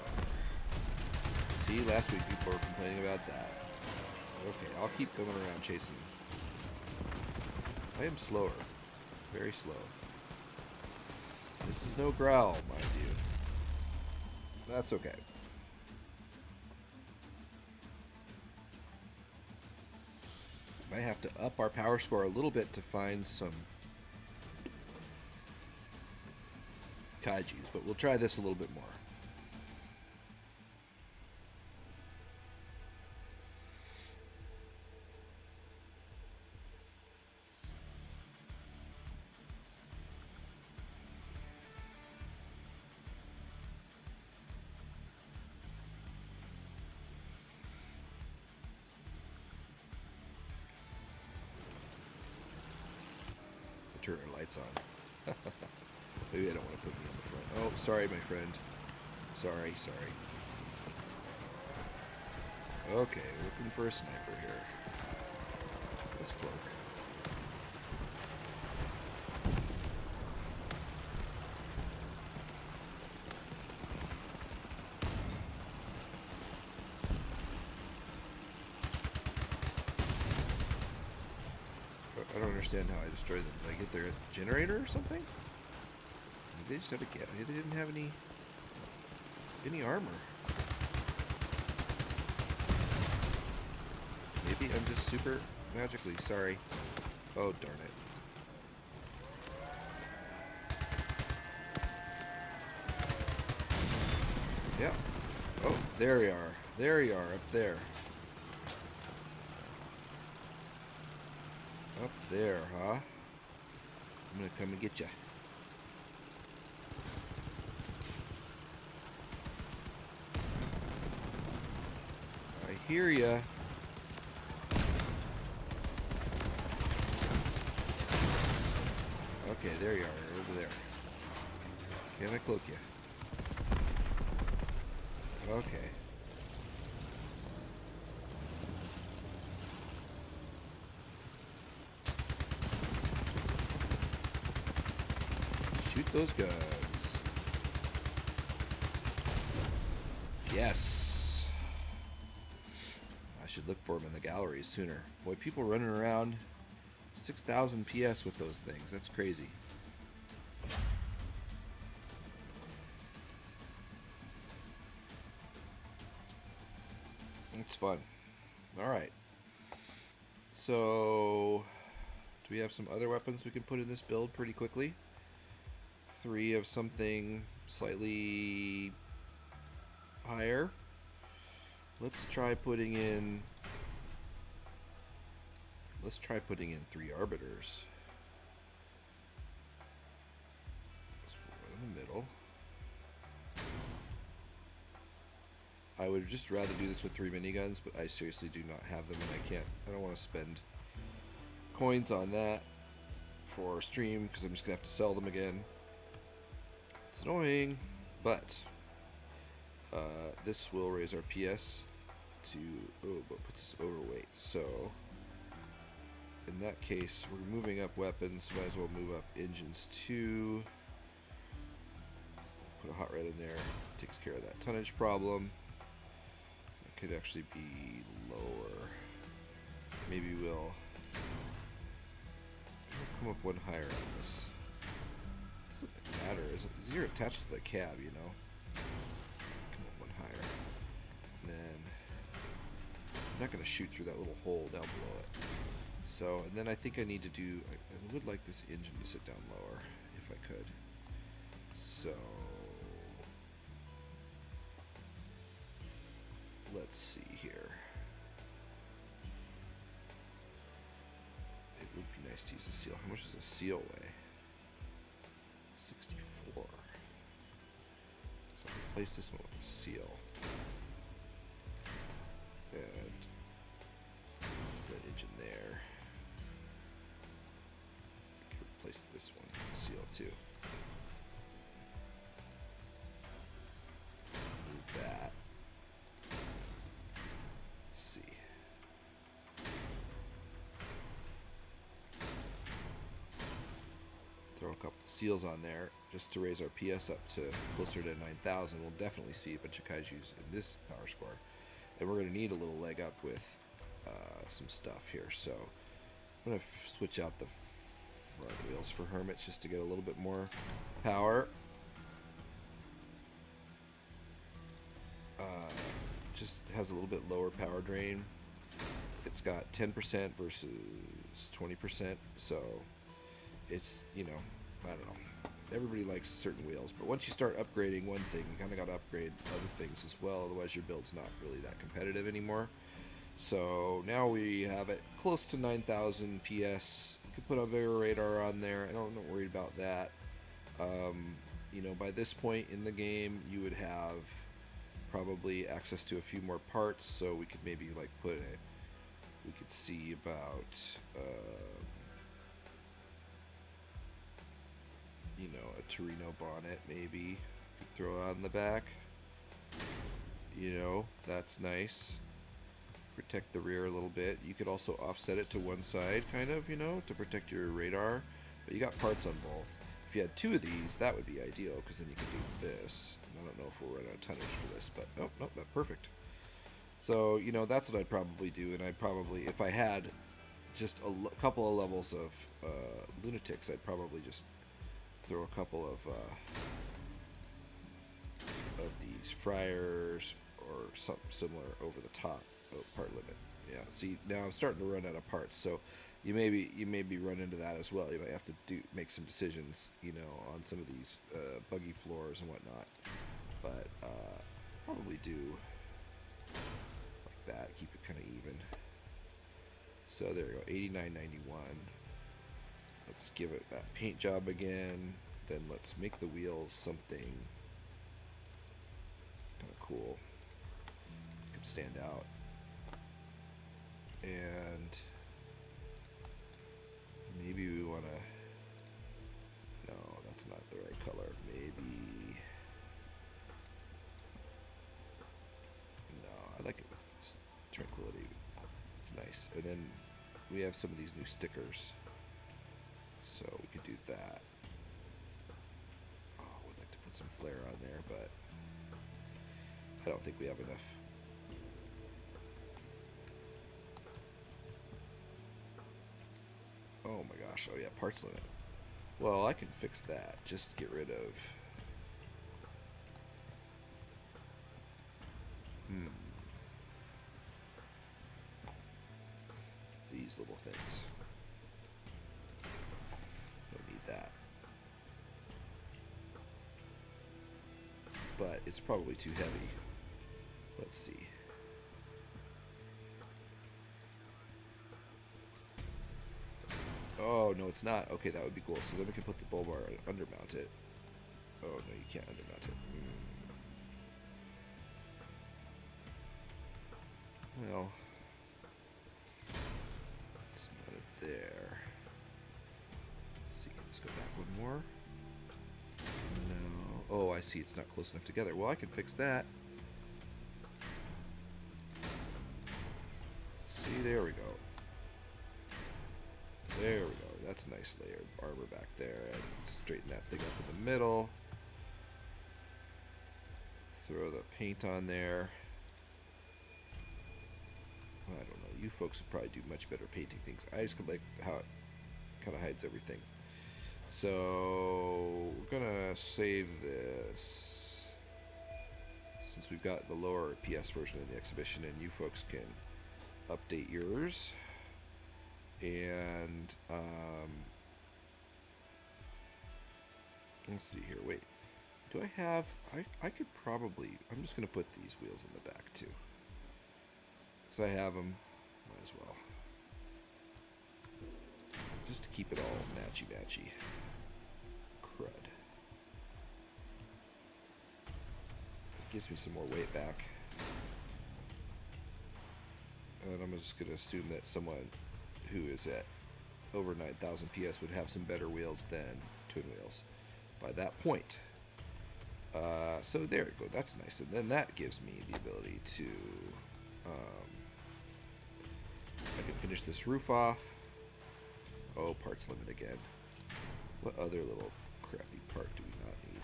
See, last week people were complaining about that. Okay, I'll keep going around chasing. I am slower. Very slow. This is no growl, mind you. That's okay. Might have to up our power score a little bit to find some Kaijus, but we'll try this a little bit more. turn our lights on. Maybe I don't want to put me on the front. Oh, sorry, my friend. Sorry. Okay, looking for a sniper here. This cloak. I don't understand how I destroyed them. Did I get their generator or something? Maybe they just had a gap. Maybe they didn't have any armor. Maybe I'm just super magically sorry. Oh, darn it. Yeah. Oh, there you are. There you are, up there. Up there, huh? I'm gonna come and get you. I hear ya. Okay, there you are, over there. Can I cloak you? Okay. Shoot those guns. Yes. I should look for them in the galleries sooner. Boy, people running around 6,000 PS with those things. That's crazy. It's fun. Alright. So, do we have some other weapons we can put in this build pretty quickly? 3 of something slightly higher. Let's try putting in 3 arbiters. Let's put one in the middle. I would just rather do this with 3 miniguns, but I seriously do not have them, and I don't want to spend coins on that for stream, because I'm just going to have to sell them again. It's annoying, but this will raise our PS to, but puts us overweight, so in that case, we're moving up weapons, so might as well move up engines too. Put a hot red in there, takes care of that tonnage problem. Could actually be lower. Maybe we'll come up one higher on this. Doesn't matter. It's here attached to the cab, you know. Come up one higher. And then I'm not going to shoot through that little hole down below it. So, and then I think I need to do. I would like this engine to sit down lower if I could. So. Let's see here. It would be nice to use a seal. How much does a seal weigh? 64. So I'll replace this one with a seal. And put that engine there. I could replace this one with a seal too. Move that. Throw a couple seals on there just to raise our PS up to closer to 9,000. We'll definitely see a bunch of kaijus in this power score, and we're going to need a little leg up with some stuff here. So I'm going to switch out the front wheels for hermits just to get a little bit more power. Just has a little bit lower power drain. It's got 10% versus 20%, so it's, you know, I don't know. Everybody likes certain wheels, but once you start upgrading one thing, you kind of got to upgrade other things as well. Otherwise, your build's not really that competitive anymore. So now we have it close to 9,000 PS. You could put a bigger radar on there. I'm not worried about that. You know, by this point in the game, you would have probably access to a few more parts. So we could maybe like we could see about you know, a Torino bonnet maybe. Throw on the back. You know, that's nice. Protect the rear a little bit. You could also offset it to one side, kind of, you know, to protect your radar. But you got parts on both. If you had two of these, that would be ideal, because then you could do this. And I don't know if we'll run out of tonnage for this, but oh, no, that's perfect. So, you know, that's what I'd probably do. And I'd probably, if I had just a couple of levels of lunatics, I'd probably just throw a couple of these friars or something similar over the top. Oh, part limit. Yeah. See, now I'm starting to run out of parts, so you maybe run into that as well. You might have to make some decisions, you know, on some of these buggy floors and whatnot. But probably do like that. Keep it kind of even. So there you go. 89.91. Let's give it that paint job again. Then let's make the wheels something kind of cool. Can stand out. And maybe we want to, no, that's not the right color. Maybe, no, I like it with tranquility. It's nice. And then we have some of these new stickers, so we could do that. Oh, I would like to put some flair on there, but I don't think we have enough. Oh my gosh, oh yeah, parts limit. Well, I can fix that. Just get rid of... these little things. Don't need that. But it's probably too heavy. Let's see. Oh, no, it's not. Okay, that would be cool. So then we can put the bull bar and undermount it. Oh, no, you can't undermount it. Well, let's mount it there. Let's see, let's go back one more. No. Oh, I see. It's not close enough together. Well, I can fix that. See, there we go. There we go. That's a nice layered armor back there. And straighten that thing up in the middle. Throw the paint on there. I don't know. You folks would probably do much better painting things. I just like how it kind of hides everything. So we're gonna save this since we've got the lower PS version of the exhibition, and you folks can update yours. And let's see here. Wait, do I have? I could probably. I'm just gonna put these wheels in the back too. So I have them, might as well. Just to keep it all matchy-matchy. Crud. It gives me some more weight back. And I'm just going to assume that someone who is at over 9,000 PS would have some better wheels than twin wheels by that point. So there we go. That's nice. And then that gives me the ability to... I can finish this roof off. Oh, parts limit again. What other little crappy part do we not need?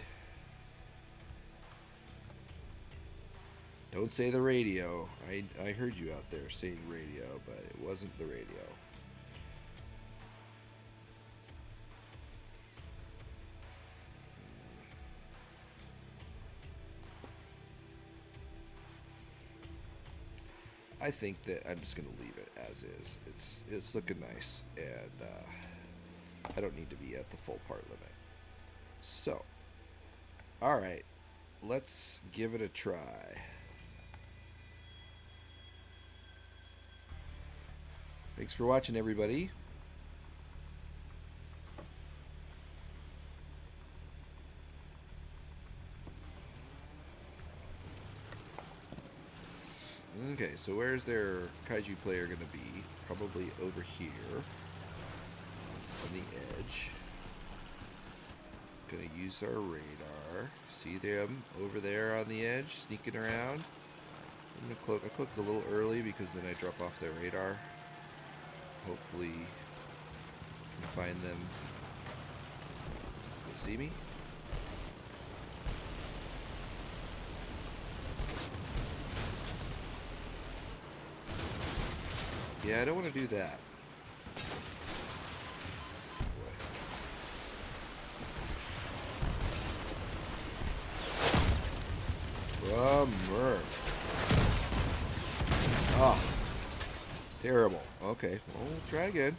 Don't say the radio. I heard you out there saying radio, but it wasn't the radio. I think that I'm just going to leave it as is. It's looking nice, and I don't need to be at the full part limit. So, all right, let's give it a try. Thanks for watching, everybody. Okay, so where's their Kaiju player going to be? Probably over here on the edge. Gonna use our radar. See them over there on the edge, sneaking around. I'm gonna cloak. I cloaked a little early because then I drop off their radar. Hopefully, can find them. They see me? Yeah, I don't want to do that. Murph. Ah, terrible. Okay, well, we'll try again.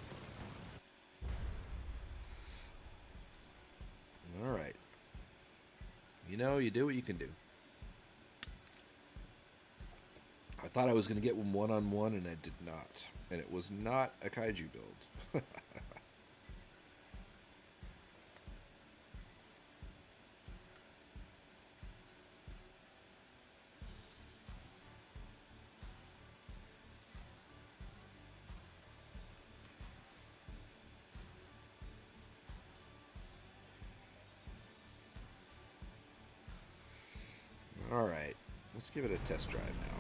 All right. You know, you do what you can do. I thought I was going to get one-on-one, and I did not. And it was not a Kaiju build. All right, let's give it a test drive now.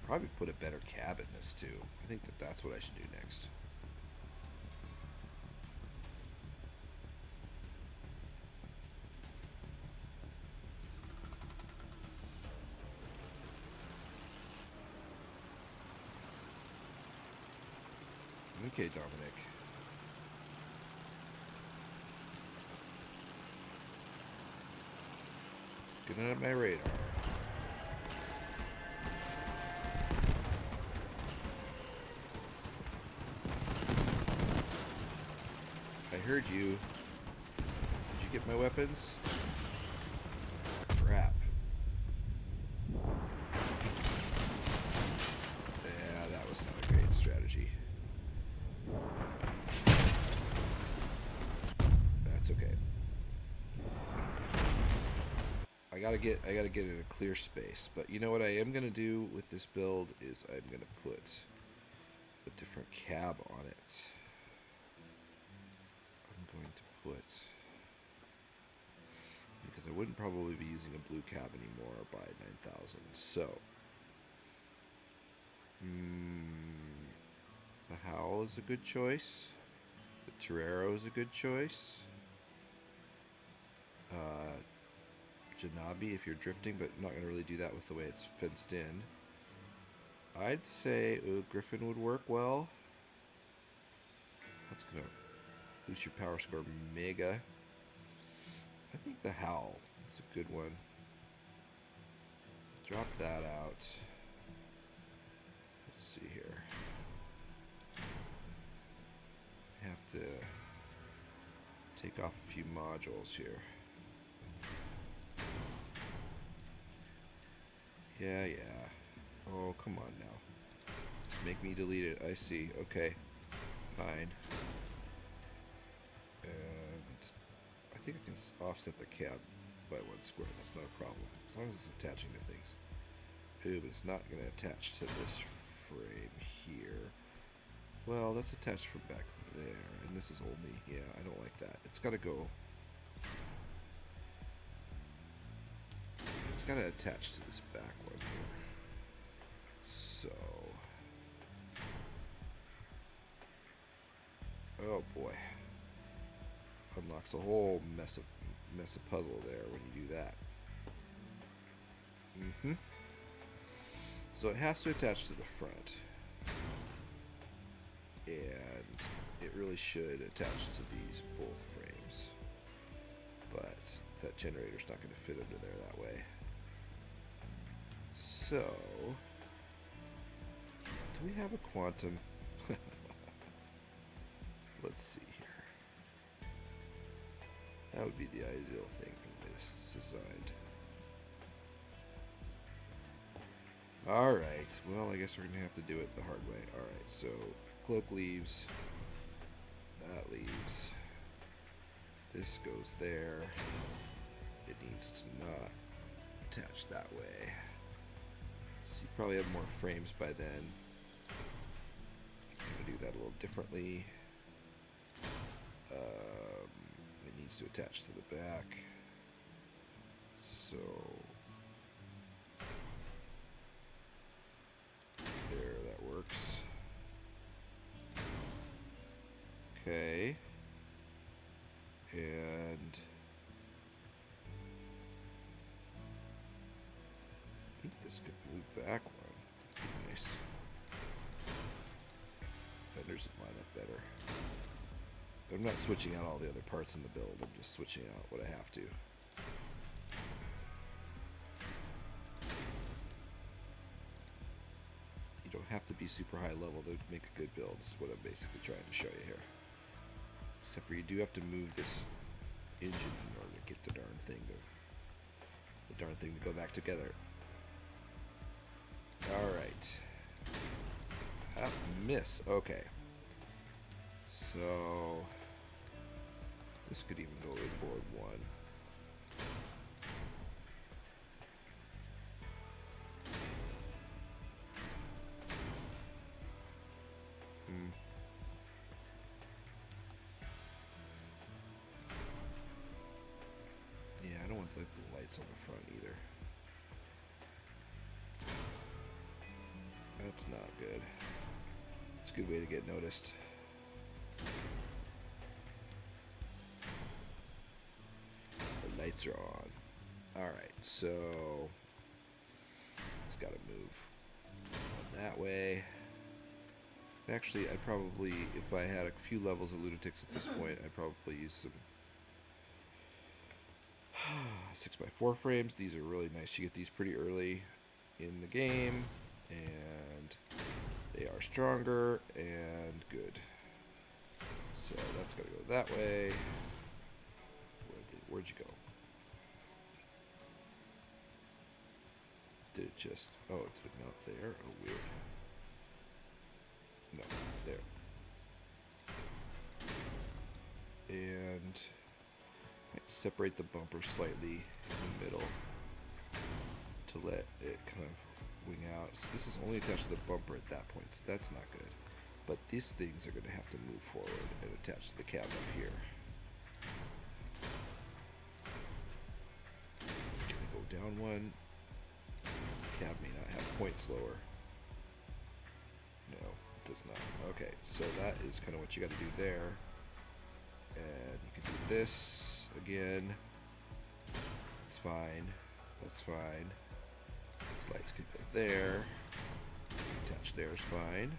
Probably put a better cab in this too. I think that's what I should do next. Okay, Dominic. Getting on my radar. I heard you. Did you get my weapons? Crap. Yeah, that was not a great strategy. That's okay. I gotta get in a clear space. But you know what I am gonna do with this build is I'm gonna put a different cab on it. I'm going to put, because I wouldn't probably be using a blue cab anymore by 9,000. So the Howl is a good choice. The Torero is a good choice. Janabi if you're drifting, but not going to really do that with the way it's fenced in. I'd say Griffin would work well. That's going to boost your power score mega. I think the Howl is a good one. Drop that out. Let's see here. I have to take off a few modules here. Yeah. Oh, come on now. Just make me delete it. I see. Okay. Fine. And I think I can just offset the cab by 1 square. That's not a problem. As long as it's attaching to things. Ooh, but it's not going to attach to this frame here. Well, that's attached from back there. And this is only... Yeah, I don't like that. It's got to go... It's got to attach to this back one here. So... Oh boy. Unlocks a whole mess of puzzle there when you do that. So it has to attach to the front. And it really should attach to these both frames. But that generator's not going to fit under there that way. So, do we have a quantum? Let's see here. That would be the ideal thing for the way this is designed. Alright, well, I guess we're going to have to do it the hard way. Alright, so cloak leaves. That leaves. This goes there. It needs to not attach that way. So you probably have more frames by then. I'm going to do that a little differently. It needs to attach to the back. So there, that works. Okay. And I think this could move back one. Nice. Fenders would line up better. But I'm not switching out all the other parts in the build. I'm just switching out what I have to. You don't have to be super high level to make a good build. This is what I'm basically trying to show you here. Except for you do have to move this engine in order to get the darn thing to go back together. Alright. Miss. Okay. So this could even go inboard one. Yeah, I don't want the lights on the front either. That's not good. It's a good way to get noticed. The lights are on. Alright, so it's got to move that way. Actually, I'd probably, if I had a few levels of lunatics at this point, I'd probably use some 6x4 frames. These are really nice. You get these pretty early in the game, and they are stronger and good. So that's got to go that way. Where'd you go? Did it just... Oh, did it mount there? Oh, weird. No, there. And separate the bumper slightly in the middle to let it kind of wing out. So this is only attached to the bumper at that point, so that's not good. But these things are going to have to move forward and attach to the cab up here. Go down one. The cab may not have points lower. No, it does not. Okay, so that is kind of what you got to do there. And you can do this again. It's fine. That's fine. These lights can go there. Attach there is fine.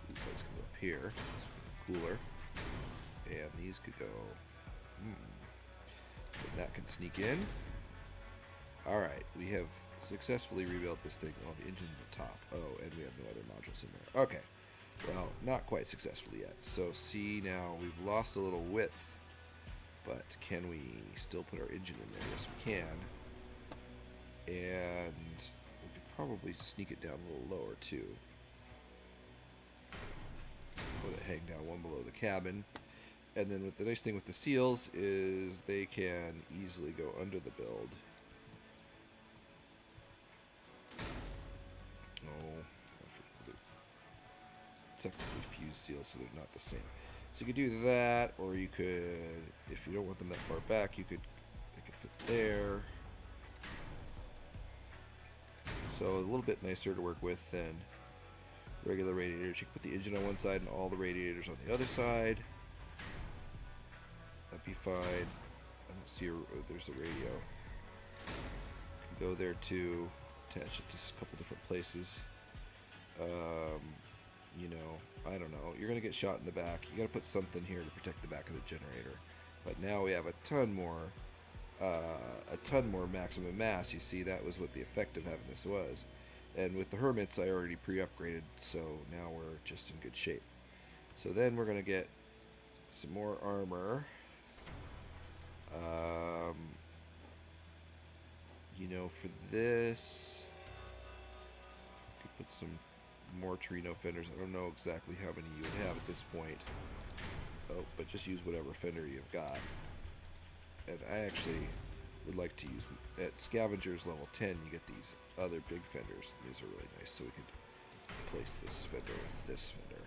These lights can go up here. It's cooler. And these could go. And that can sneak in. Alright, we have successfully rebuilt this thing. Well, the engine's at the top. Oh, and we have no other modules in there. Okay. Well, not quite successfully yet. So see, now we've lost a little width. But can we still put our engine in there? Yes, we can. And we could probably sneak it down a little lower, too. Put it hang down one below the cabin. And then the nice thing with the seals is they can easily go under the build. Oh, technically fused seals, so they're not the same. So you could do that, or you could, if you don't want them that far back, they could fit there. So a little bit nicer to work with than regular radiators. You can put the engine on one side and all the radiators on the other side. That'd be fine. I don't see there's a radio. You can go there too. Attach it to a couple different places. You know, I don't know. You're gonna get shot in the back. You gotta put something here to protect the back of the generator. But now we have a ton more maximum mass. You see, that was what the effect of having this was. And with the Hermits, I already pre-upgraded, so now we're just in good shape. So then we're gonna get some more armor. You know, for this, could put some more Torino fenders. I don't know exactly how many you would have at this point. Oh, but just use whatever fender you've got. And I actually would like to use, at Scavengers level 10, you get these other big fenders. These are really nice, so we could place this fender with this fender.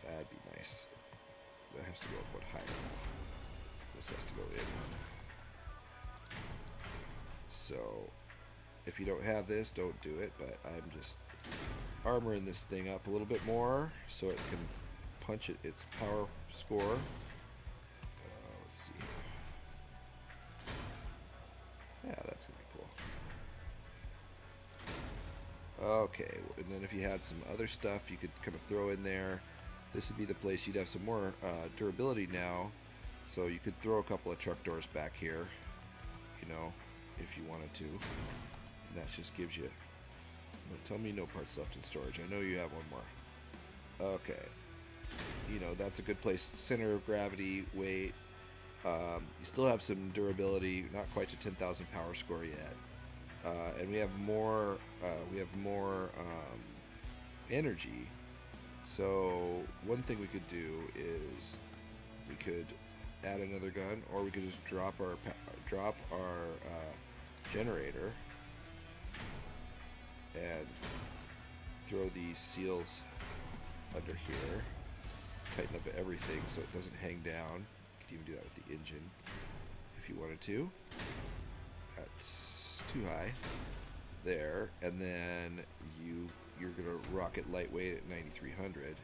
That'd be nice. that has to go up one higher. This has to go in. So if you don't have this, don't do it, but I'm just armoring this thing up a little bit more so it can punch its power score. Let's see. Yeah, that's gonna be cool. Okay, and then if you had some other stuff you could kind of throw in there, this would be the place you'd have some more durability now. So you could throw a couple of truck doors back here, you know, if you wanted to. And that just gives you... Don't tell me no parts left in storage. I know you have one more. Okay. You know, that's a good place. Center of gravity, weight. You still have some durability, not quite to 10,000 power score yet. And we have more energy. So one thing we could do is we could add another gun, or we could just drop our generator and throw these seals under here. Tighten up everything so it doesn't hang down. You could even do that with the engine if you wanted to. That's too high. There, and then you're gonna rocket lightweight at 9,300.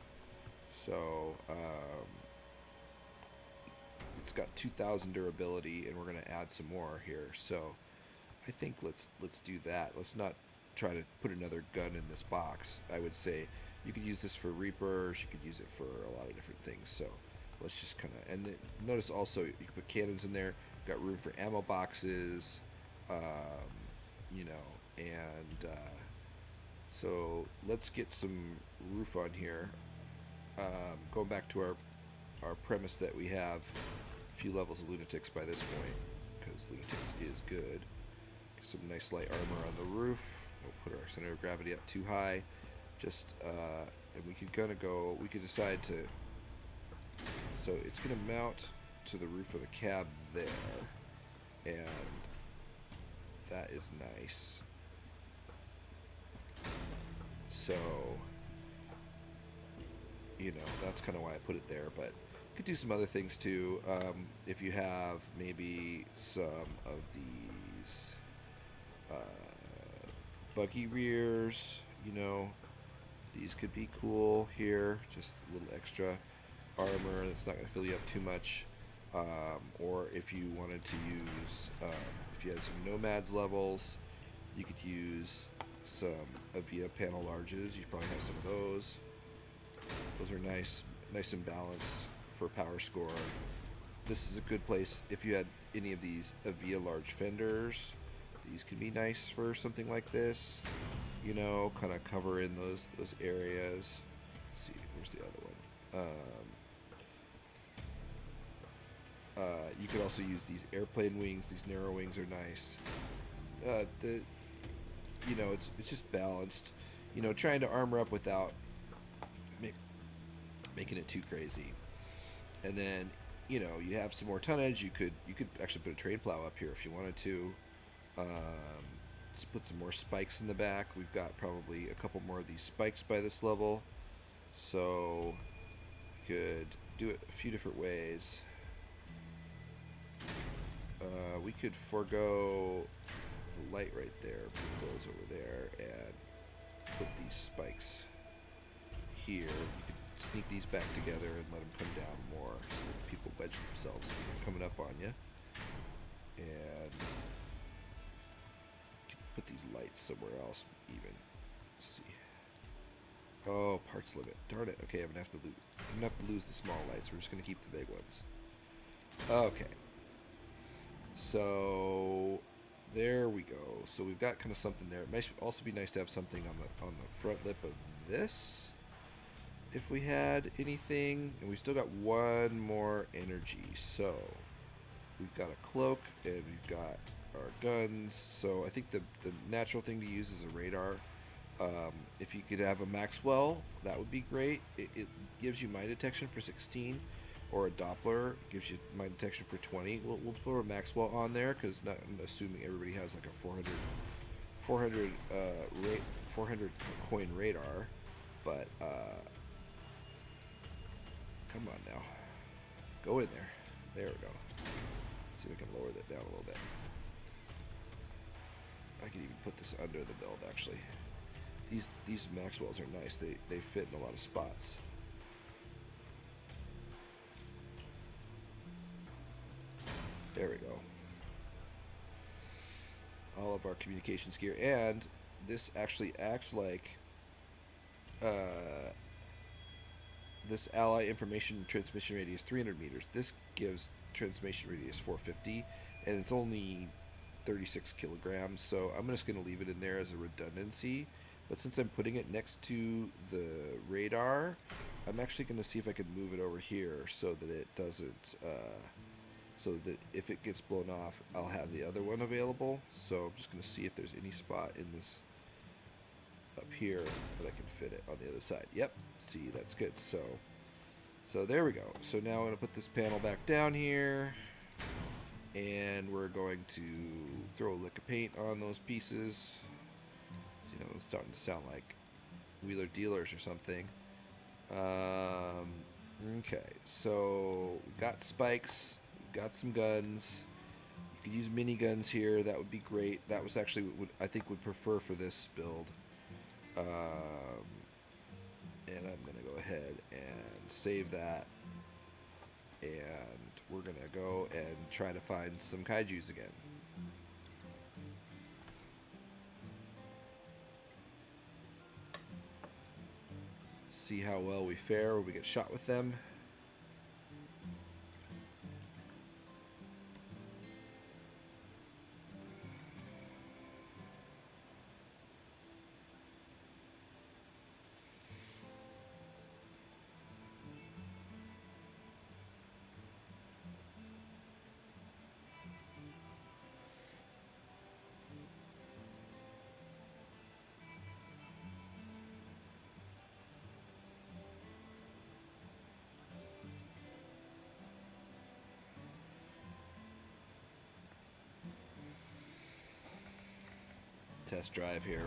So it's got 2,000 durability, and we're gonna add some more here. So I think let's do that. Let's not try to put another gun in this box. I would say you could use this for Reapers. You could use it for a lot of different things. So let's just kind of, and then notice also you can put cannons in there. Got room for ammo boxes, you know, and so let's get some roof on here. Going back to our premise that we have a few levels of Lunatics by this point, because Lunatics is good. Get some nice light armor on the roof. We'll put our center of gravity up too high. Just and we could we could decide to, so it's gonna mount to the roof of the cab there, and that is nice. So, you know, that's kind of why I put it there, but you could do some other things too. If you have maybe some of these buggy rears, you know, these could be cool here. Just a little extra armor that's not going to fill you up too much. Or if you wanted to use, if you had some Nomads levels, you could use some Avia panel larges. You probably have some of those. Those are nice and balanced for power score. This is a good place if you had any of these Avia large fenders. These can be nice for something like this, you know, kind of cover in those areas. Let's see, where's the other one? You could also use these airplane wings. These narrow wings are nice. You know, it's just balanced. You know, trying to armor up without making it too crazy. And then, you know, you have some more tonnage. You could actually put a trade plow up here if you wanted to. Let's put some more spikes in the back. We've got probably a couple more of these spikes by this level, so we could do it a few different ways. We could forego the light right there, put those over there, and put these spikes here. You could sneak these back together and let them come down more so that people wedge themselves when they're coming up on you. And put these lights somewhere else even. Let's see. Oh, parts limit. Darn it. Okay, I'm gonna have to lose the small lights. We're just gonna keep the big ones. Okay. So there we go. So we've got kind of something there. It might also be nice to have something on the front lip of this, if we had anything. And we've still got one more energy. So we've got a cloak and we've got our guns. So I think the natural thing to use is a radar. If you could have a Maxwell, that would be great. It gives you mine detection for 16, or a Doppler gives you mine detection for 20. We'll put a Maxwell on there because not assuming everybody has like a 400 coin radar, but come on now. Go in there. There we go. Let's see if I can lower that down a little bit. I can even put this under the build, actually. These Maxwells are nice. They fit in a lot of spots. There we go. All of our communications gear, and this actually acts like this ally information transmission radius 300 meters. This gives transmission radius 450, and it's only 36 kilograms, so I'm just going to leave it in there as a redundancy. But since I'm putting it next to the radar, I'm actually going to see if I can move it over here so that it doesn't, so that if it gets blown off, I'll have the other one available. So I'm just going to see if there's any spot in this up here that I can fit it on the other side. Yep, see, that's good. So there we go. So now I'm going to put this panel back down here, and we're going to throw a lick of paint on those pieces. So, you know, it's starting to sound like Wheeler Dealers or something. Okay, so we've got spikes, we've got some guns. You could use miniguns here. That would be great. That was actually what I think would prefer for this build. And I'm gonna go ahead and save that, and we're gonna go and try to find some kaijus again. See how well we fare when we get shot with them. Test drive here.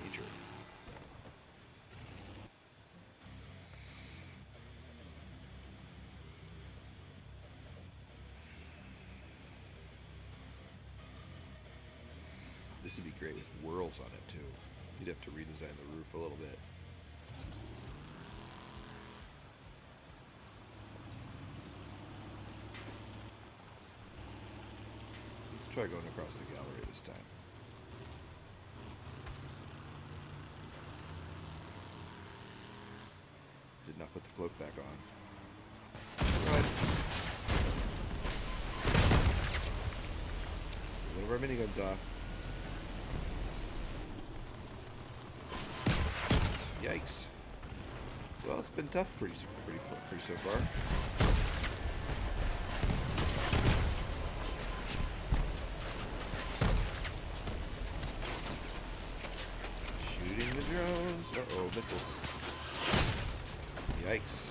Major. This would be great with whirls on it too. You'd have to redesign the roof a little bit. Let's try going across the gallery this time. Did not put the cloak back on. Right. One of our miniguns off. Yikes. Well, it's been tough pretty so far. Shooting the drones. Uh-oh, missiles. Yikes.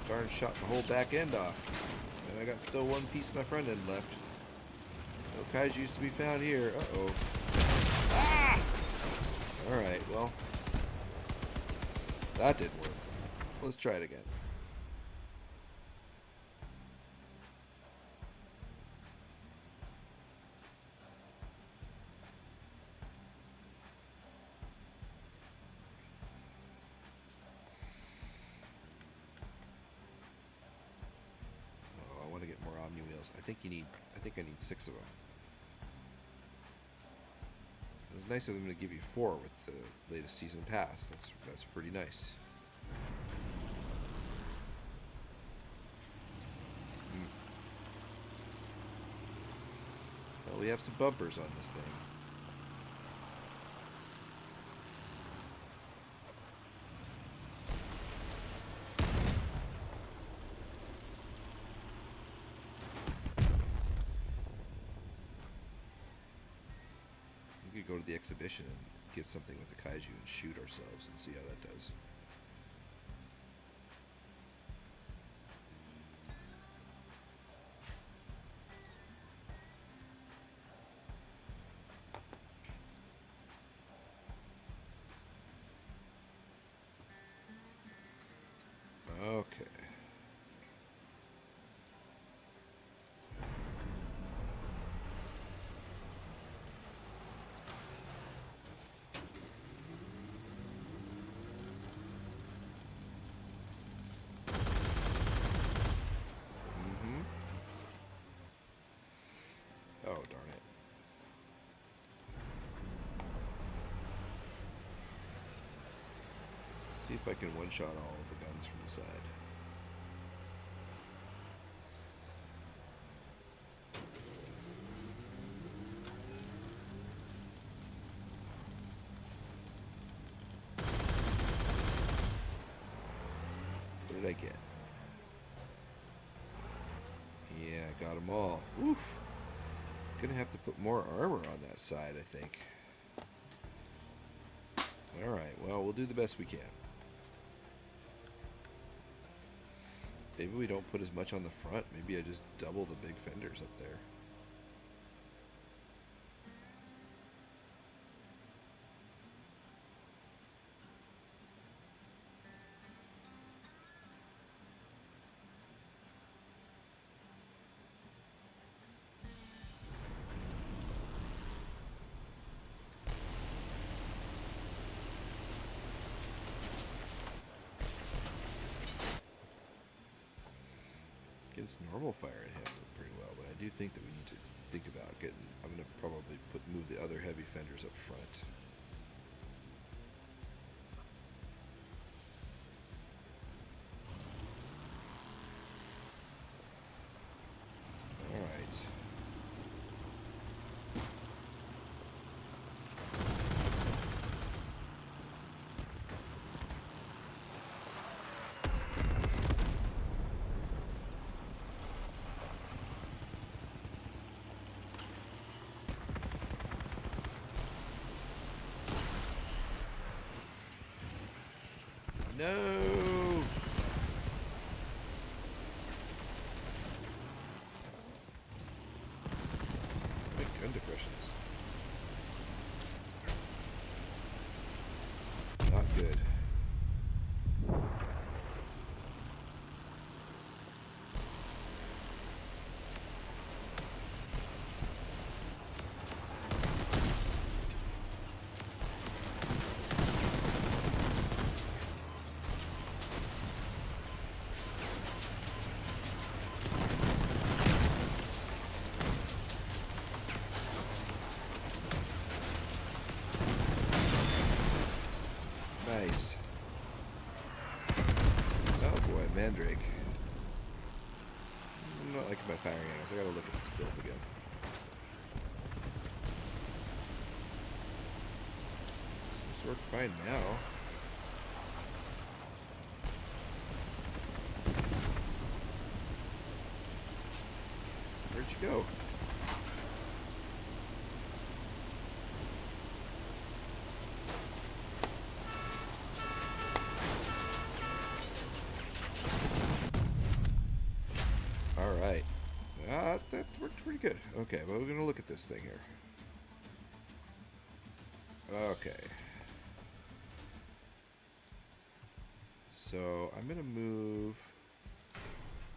Darn, shot the whole back end off. And I got still one piece of my front end left. No kaijus to be found here. Uh-oh. Ah! Alright, well. That didn't work. Let's try it again. Oh, I want to get more Omni wheels. I think I need 6 of them. It was nice of them to give you 4 with the latest season pass. That's pretty nice. Well, we have some bumpers on this thing. We could go to the exhibition and get something with the kaiju and shoot ourselves and see how that does. See if I can one-shot all of the guns from the side. What did I get? Yeah, got them all. Oof. Gonna have to put more armor on that side, I think. Alright, well, we'll do the best we can. Maybe we don't put as much on the front. Maybe I just double the big fenders up there. Against normal fire, it handled it pretty well, but I do think that we need to think about getting. I'm going to probably move the other heavy fenders up front. All right. No! My gun depression is not good. Nice. Oh boy, Mandrake. I'm not liking my firing angles. I gotta look at this build again. Seems to work fine now. Where'd you go? Alright. That worked pretty good. Okay, well, we're going to look at this thing here. Okay. So, I'm going to move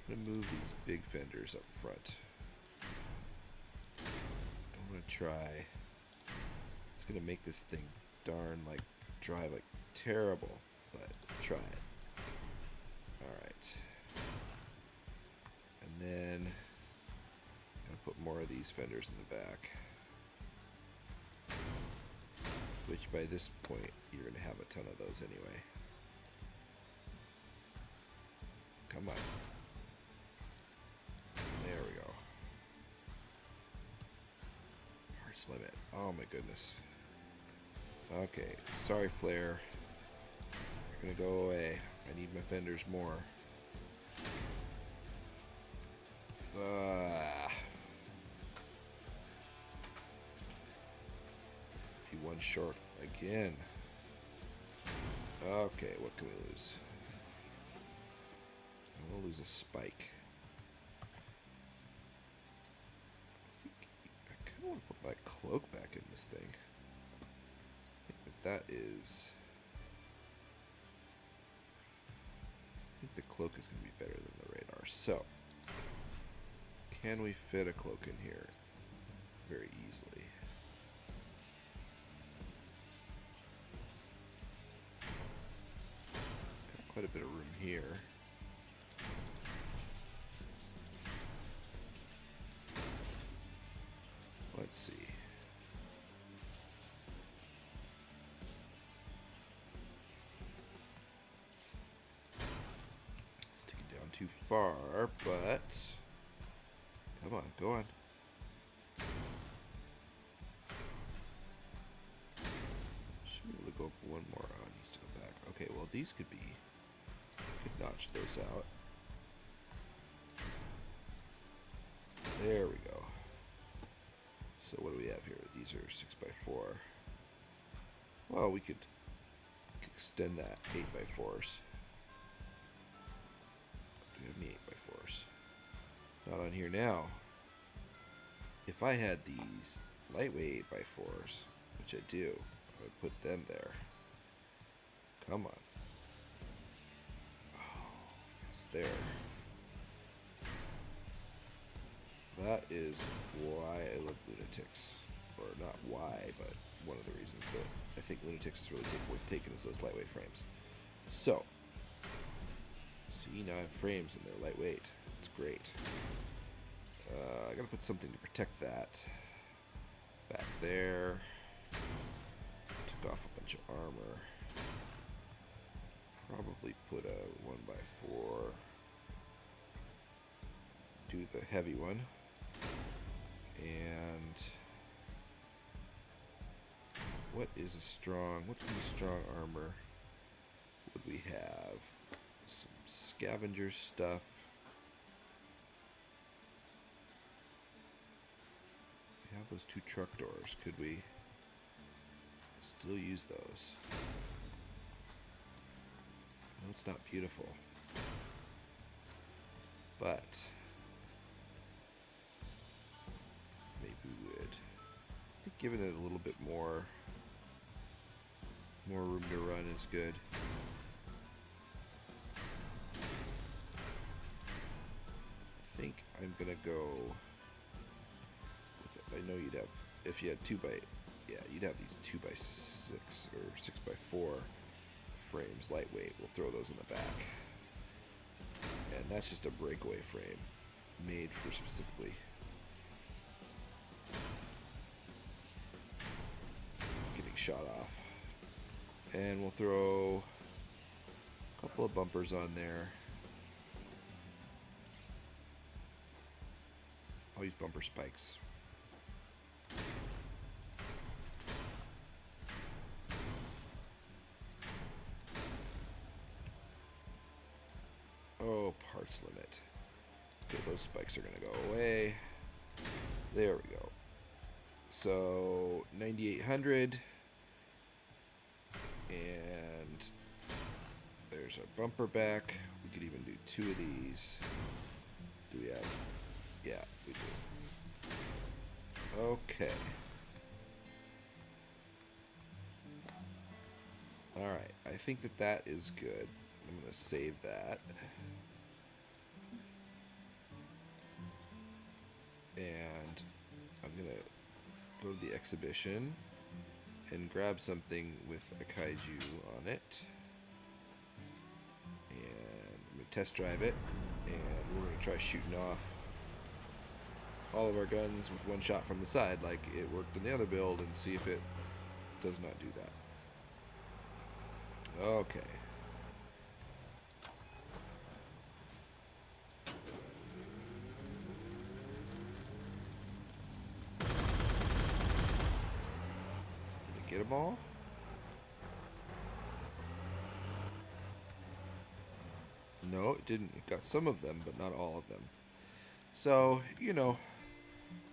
these big fenders up front. I'm going to try. It's going to make this thing darn, like, drive like terrible, but try it. Alright. And then I'm going to put more of these fenders in the back. Which by this point, you're going to have a ton of those anyway. Come on. There we go. Hearts limit. Oh my goodness. Okay, sorry flare. You're gonna go away. I need my fenders more. Be one short again. Okay, what can we lose? We'll lose a spike. I kind of want to put my cloak back in this thing. I think that is... I think the cloak is going to be better than the radar. So, can we fit a cloak in here very easily? Got quite a bit of room here. Let's see. too far, but come on, go on. Should be able to go up one more. Oh, it needs to go back. Okay, well these could notch those out. There we go. So what do we have here? These are 6x4. Well, we could extend that 8x4s. Do we have any 8x4s? Not on here now. If I had these lightweight 8x4s, which I do, I would put them there. Come on. Oh, it's there. That is why I love Lunatics. Or not why, but one of the reasons that I think Lunatics is really worth taking is those lightweight frames. So, see, now I have frames and they're lightweight. It's great. I gotta put something to protect that. Back there. Took off a bunch of armor. Probably put a 1x4. Do the heavy one. And what is a strong, what's gonna be strong armor? Would we have some scavenger stuff? We have those 2 truck doors. Could we still use those? No, it's not beautiful. But maybe we would. I think giving it a little bit more room to run is good. I think I'm gonna go with it. I know you'd have, if you had you'd have these 2x6 or 6x4 frames, lightweight. We'll throw those in the back. And that's just a breakaway frame made for specifically getting shot off. And we'll throw a couple of bumpers on there. I'll use bumper spikes. Oh, parts limit. Okay, those spikes are gonna go away. There we go. So 9,800. And there's our bumper back. We could even do 2 of these. Do we have? Yeah, we do. Okay. Alright, I think that is good. I'm going to save that. And I'm going to go to the exhibition and grab something with a Kaiju on it. And I'm going to test drive it. And we're going to try shooting off all of our guns with one shot from the side like it worked in the other build, and see if it does not do that. Okay. Did it get them all? No, it didn't. It got some of them, but not all of them. So, you know,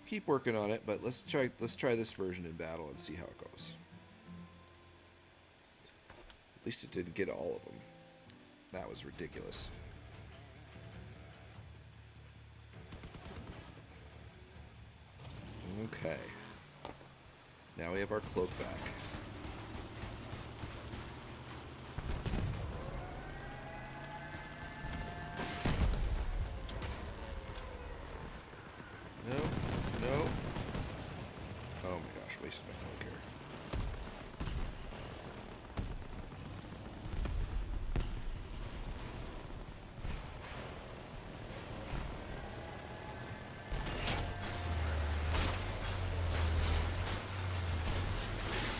keep working on it, but let's try this version in battle and see how it goes. At least it didn't get all of them. That was ridiculous. Okay. Now we have our cloak back. No. Oh my gosh, wasted my cloak here.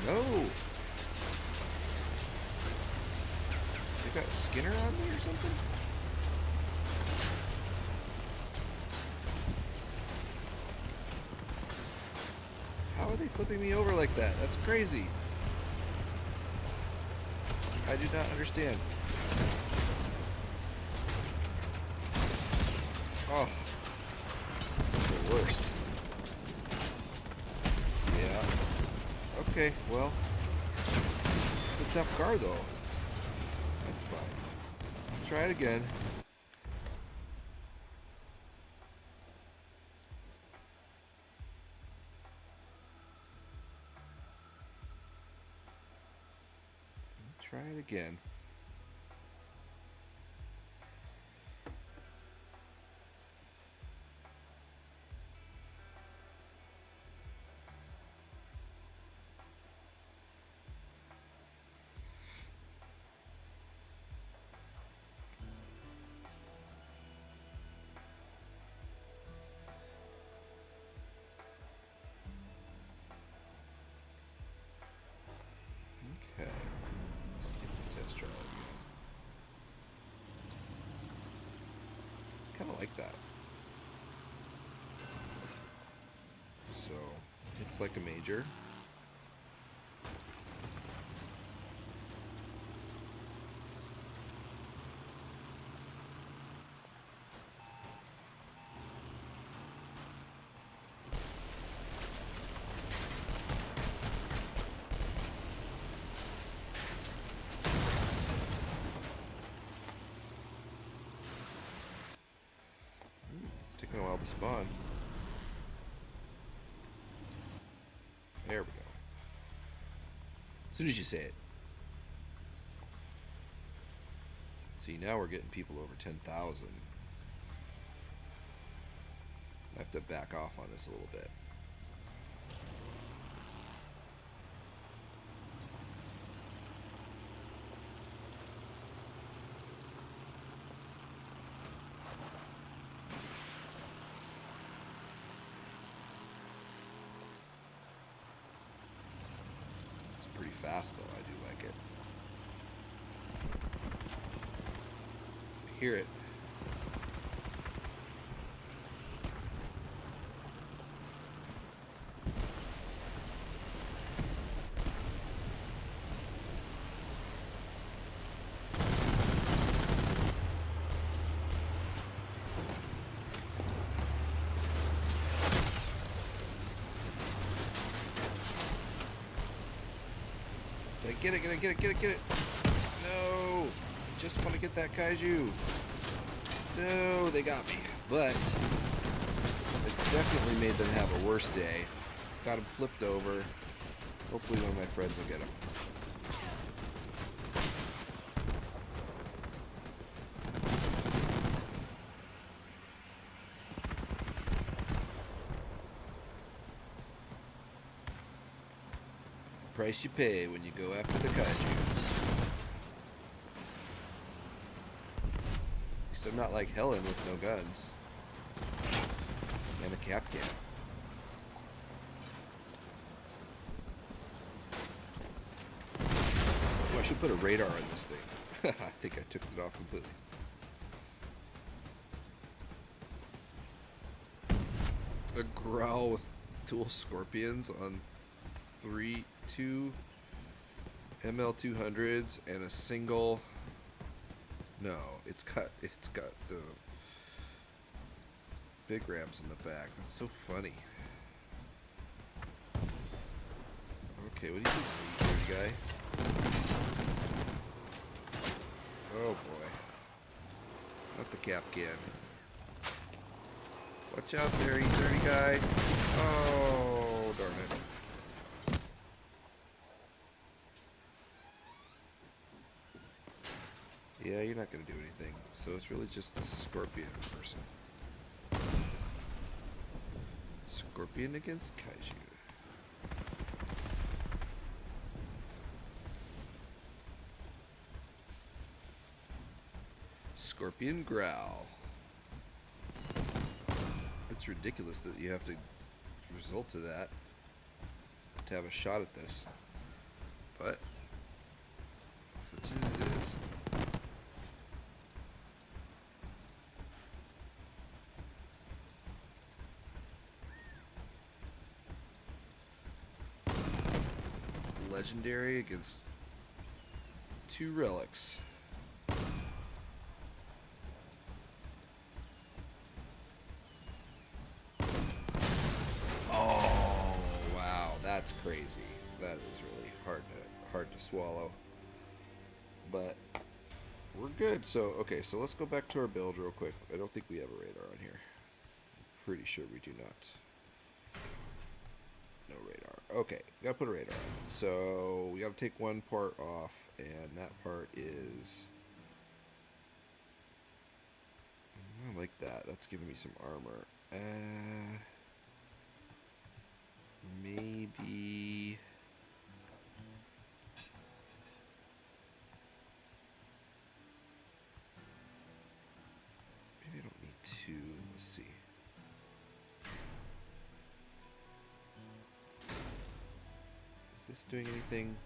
No! They got Skinner on me or something? are they flipping me over like that? That's crazy. I do not understand. Oh, this is the worst. Yeah. Okay, well, it's a tough car though. That's fine. Try it again. Try it again. Okay. Let's give it a test drive again. Kind of like that. So, it's like a major. It's taking a while to spawn. There we go. As soon as you say it. See, now we're getting people over 10,000. I have to back off on this a little bit. It's pretty fast though, I do like it. I hear it. Get it, get it, get it, get it, get it. No! I just want to get that Kaiju. No, they got me. But it definitely made them have a worse day. Got him flipped over. Hopefully one of my friends will get him. Price you pay when you go after the Kaijus. At least I'm not like Helen with no guns. And a cap can. Oh, I should put a radar on this thing. I think I took it off completely. A growl with dual scorpions on 2 ML200s and a single. No, it's got the big ramps in the back. That's so funny. Okay, what do you think, dirty guy? Oh boy, not the cap can. Watch out there, you dirty guy. Oh, darn it. Yeah, you're not going to do anything. So it's really just the scorpion person. Scorpion against Kaiju. Scorpion growl. It's ridiculous that you have to resort to that to have a shot at this. But such as it is. legendary against 2 relics. Oh, wow, that's crazy. That is really hard to swallow. But we're good. So, okay, so let's go back to our build real quick. I don't think we have a radar on here. Pretty sure we do not. No radar. Okay, gotta put a radar on. So we gotta take one part off, and that part is... I like that. That's giving me some armor. Maybe... Maybe I don't need 2. Let's see. Is this doing anything?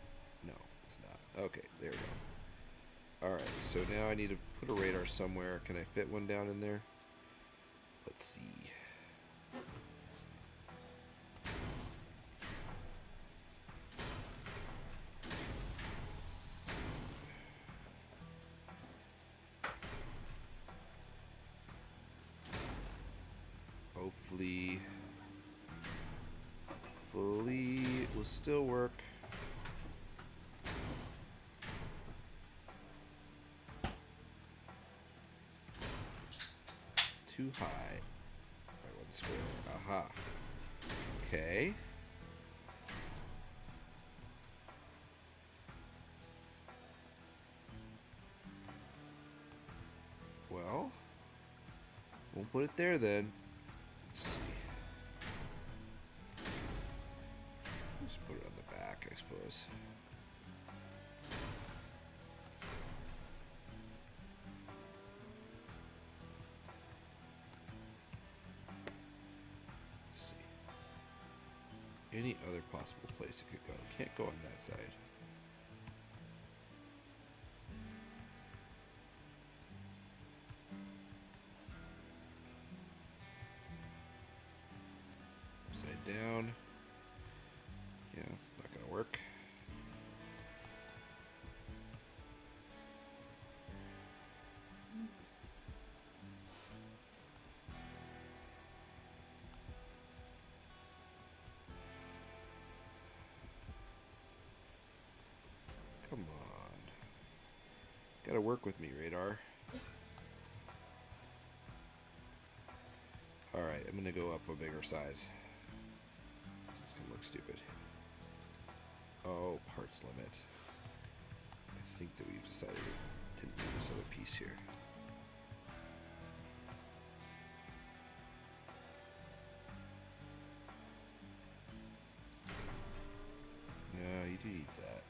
No, it's not. Okay, there we go. Alright, so now I need to put a radar somewhere. Can I fit one down in there? Let's see. Hopefully it will still work. Too high. Right, 1 square. Aha. Okay. Well, we'll put it there then. Let's see. Just put it on the back, I suppose. Let's see. Any other possible place it could go? Can't go on that side. Upside down. Yeah, it's not gonna work. Come on. Gotta work with me, radar. Alright, I'm gonna go up a bigger size. It's gonna look stupid. Oh, parts limit. I think that we've decided to need this other piece here. No, you do need that.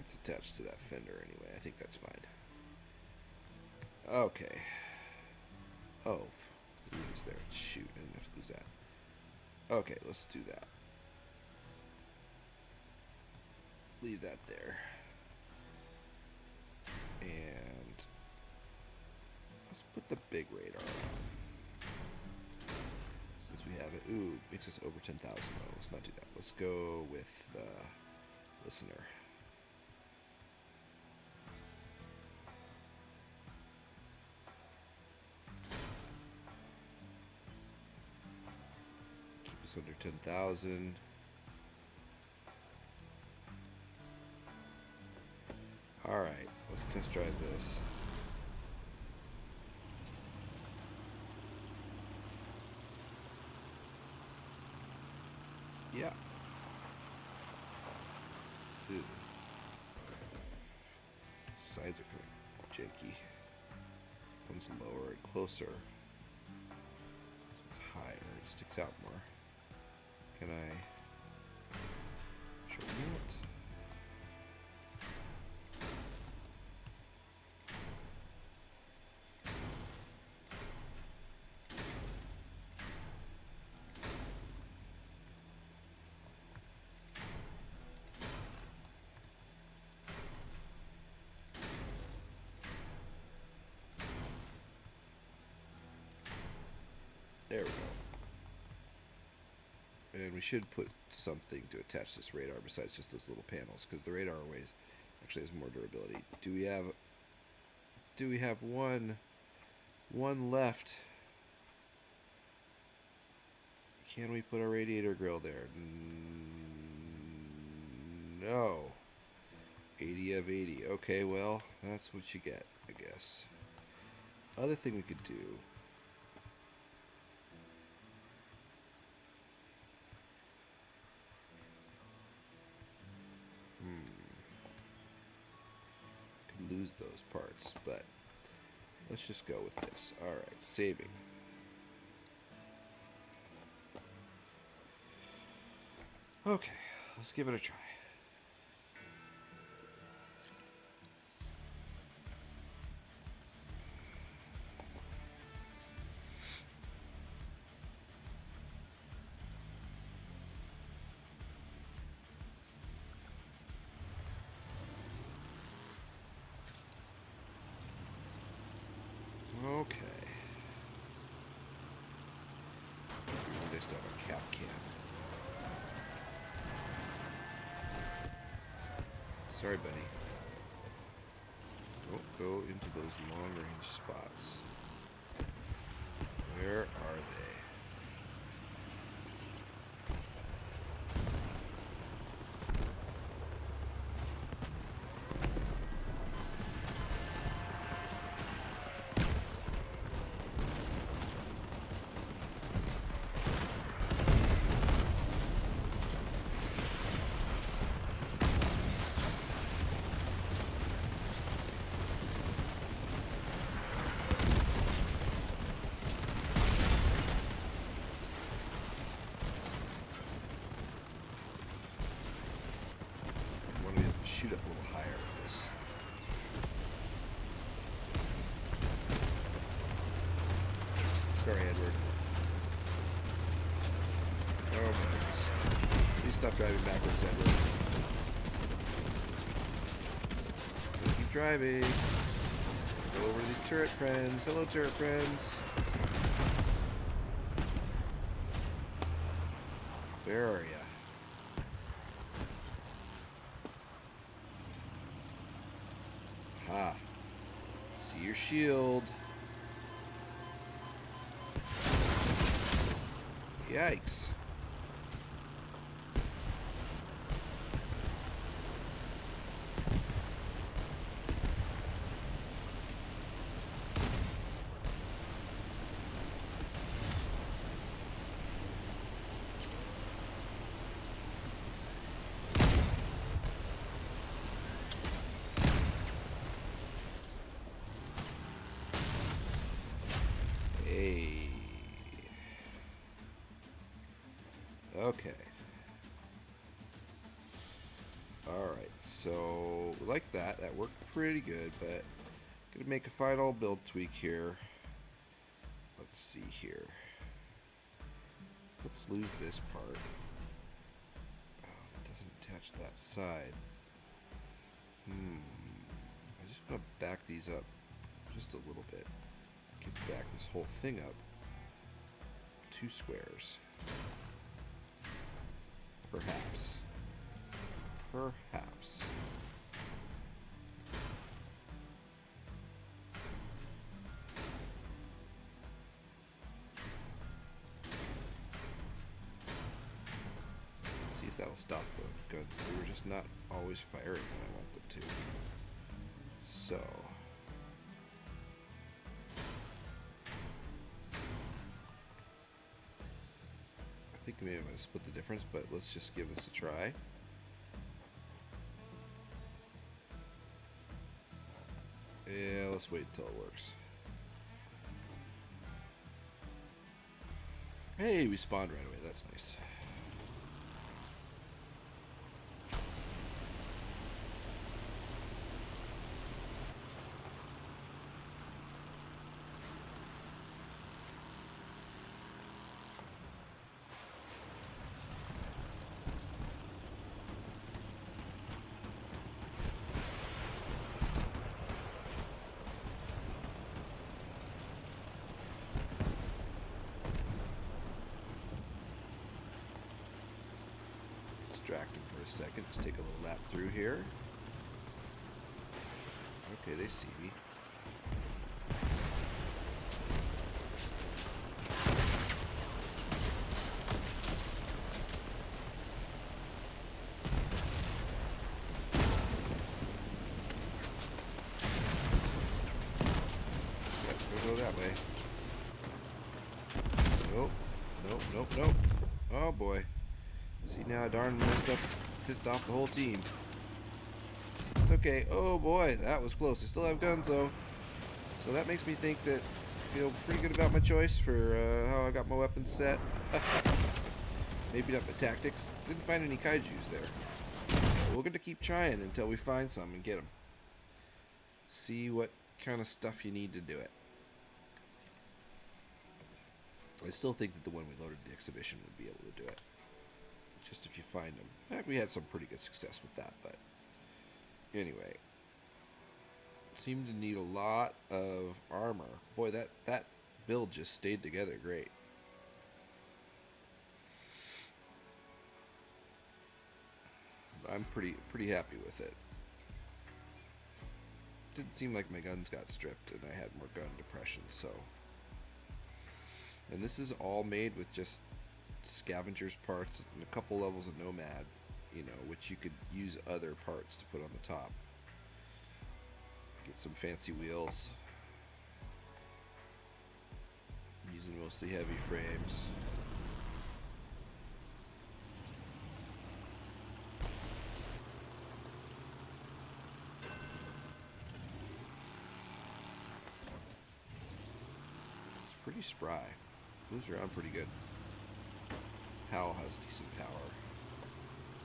It's attached to that fender anyway. I think that's fine. Okay. Oh, lose there. Shoot, I didn't have to lose that. Okay, let's do that. Leave that there. And let's put the big radar on. Since we have it. Ooh, makes us over 10,000 though. Let's not do that. Let's go with listener. Keep us under 10,000. Alright, let's test drive this. Yeah. Ooh. Sides are kind of janky. One's lower and closer. This one's higher. It sticks out more. Can I shorten it? There we go. And we should put something to attach this radar besides just those little panels, because the radar always actually has more durability. Do we have one left? Can we put a radiator grill there? No. 80 of 80. Okay, well, that's what you get, I guess. Other thing we could do. Could lose those parts, but let's just go with this. Alright, saving. Okay, let's give it a try. Okay. Just have a cap can. Sorry, buddy. Don't go into those long-range spots. Where are they? Shoot up a little higher with this. Sorry, Edward. Oh my goodness. Please stop driving backwards, Edward. Keep driving. Go over to these turret friends. Hello, turret friends. Where are ya? Ah, see your shield. Yikes. Okay. Alright, so we like that. That worked pretty good, but gonna make a final build tweak here. Let's see here. Let's lose this part. Oh, it doesn't attach to that side. I just want to back these up just a little bit. Get back this whole thing up 2 squares. Perhaps. Perhaps. Let's see if that'll stop the guns. They were just not always firing when I want them to. So. I think maybe I'm going to split the difference, but let's just give this a try. Yeah, let's wait until it works. Hey, we spawned right away. That's nice. distract them for a second. Just take a little lap through here. Okay, they see me. Yep, we'll go that way. Nope. Nope, nope, nope. Oh boy. See, now I darn messed up, pissed off the whole team. It's okay. Oh boy, that was close. I still have guns though. So that makes me think that I feel pretty good about my choice for how I got my weapons set. Maybe not the tactics. Didn't find any kaijus there. So we're going to keep trying until we find some and get them. See what kind of stuff you need to do it. I still think that the one we loaded the exhibition would be able to do it. Just if you find them. In fact, we had some pretty good success with that, but anyway. Seemed to need a lot of armor. Boy, that build just stayed together great. I'm pretty happy with it. Didn't seem like my guns got stripped and I had more gun depression, so. And this is all made with just scavengers parts and a couple levels of nomad, you know, which you could use other parts to put on the top. Get some fancy wheels. I'm using mostly heavy frames. It's pretty spry. Moves around pretty good. Hal has decent power.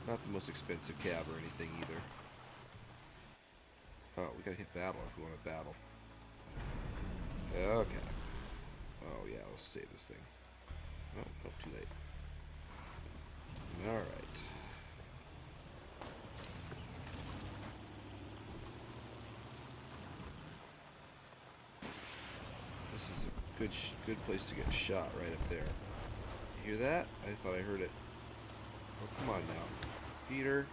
Not the most expensive cab or anything either. Oh, we gotta hit battle if we want to battle. Okay. Oh yeah, let's save this thing. Oh, no, too late. Alright. This is a good place to get shot right up there. You hear that? I thought I heard it. Oh, come on now. Peter.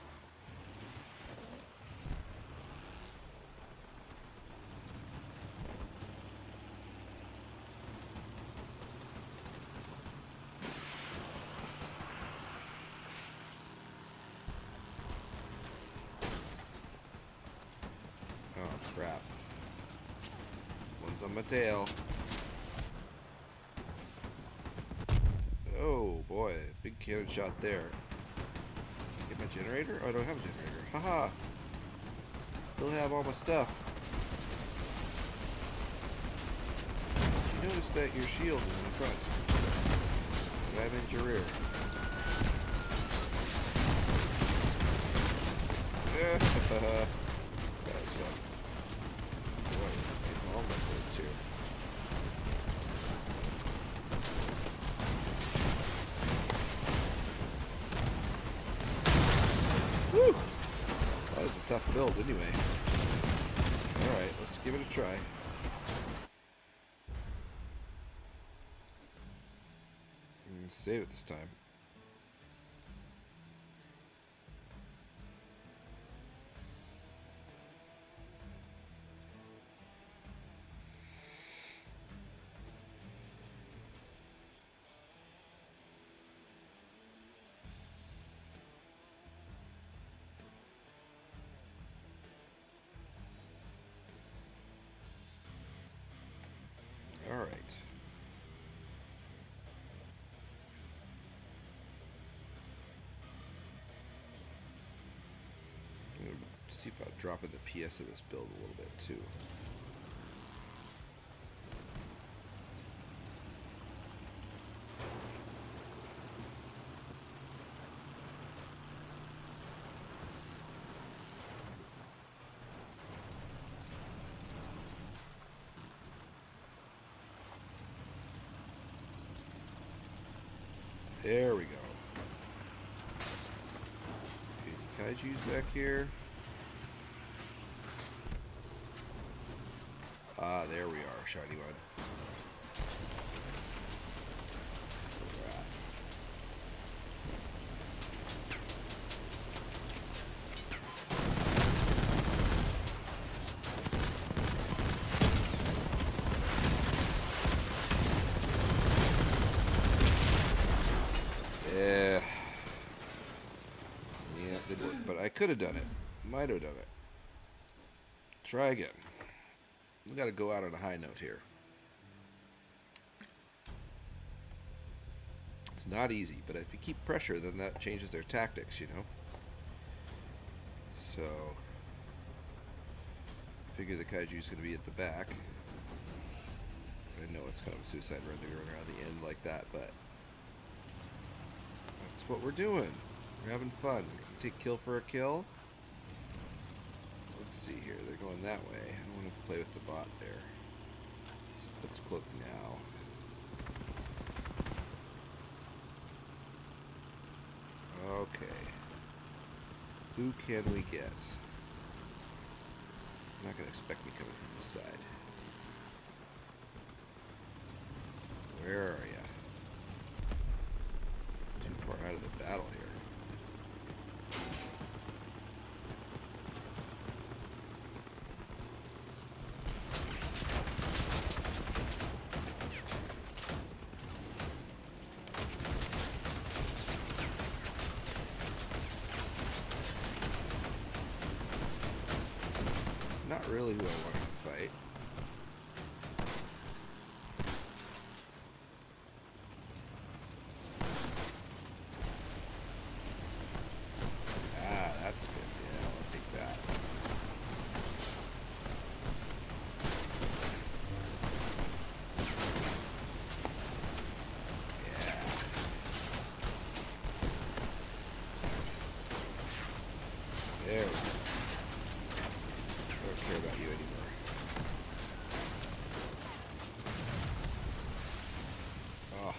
Oh, crap. One's on my tail. Oh, boy. Big cannon shot there. Get my generator? Oh, I don't have a generator. Haha. Still have all my stuff. Did you notice that your shield is in the front? But I'm in your rear. That was fun. Boy, all my bullets here. Woo! That was a tough build anyway. Alright, let's give it a try. Save it this time. All right. I'm going to see about dropping the PS of this build a little bit too. There we go. Any Kaijus back here? Ah, there we are, shiny one. Could have done it. Might have done it. Try again. We got to go out on a high note here. It's not easy, but if you keep pressure, then that changes their tactics, you know? So, figure the Kaiju's going to be at the back. I know it's kind of a suicide run to go around the end like that, but that's what we're doing. We're having fun. Take kill for a kill. Let's see here. They're going that way. I don't want to play with the bot there. So let's cloak now. Okay. Who can we get? I'm not going to expect me coming from this side. Where are ya? Too far out of the battle here. Not really who I wanted to fight. Ah, that's good. Yeah, I'll take that. Yeah. There we go. I don't care about you anymore. Oh.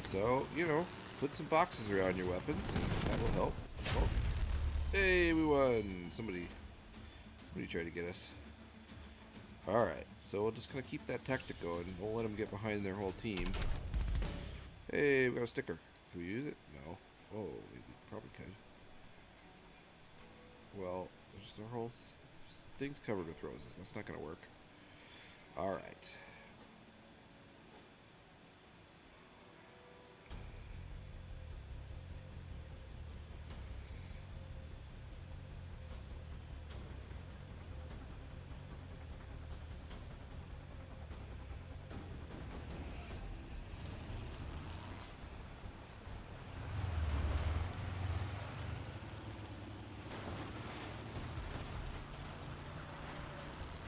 So, you know, put some boxes around your weapons, and that will help. Oh. Hey, we won! Somebody tried to get us. Alright, so we're just going to keep that tactic going. We'll let them get behind their whole team. Hey, we got a sticker. Can we use it? No. Oh, we probably could. Well, there's our whole thing's covered with roses. That's not going to work. Alright.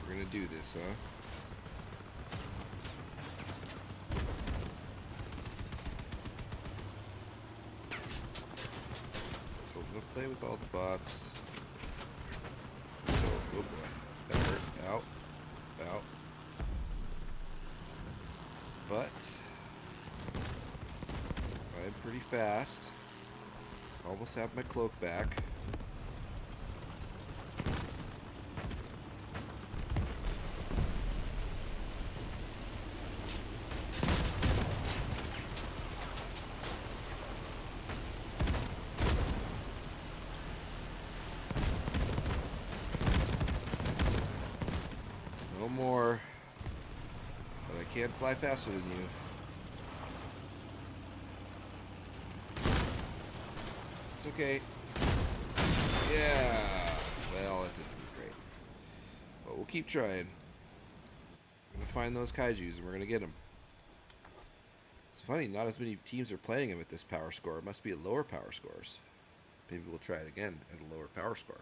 We're going to do this, huh? We're going to play with all the bots. Oh boy. That hurt. Out. Out. But I'm pretty fast. Almost have my cloak back. No more. But I can't fly faster than you. It's okay. Yeah. Well, it didn't be great. But we'll keep trying. We're going to find those Kaijus and we're going to get them. It's funny, not as many teams are playing him at this power score. It must be at lower power scores. Maybe we'll try it again at a lower power score.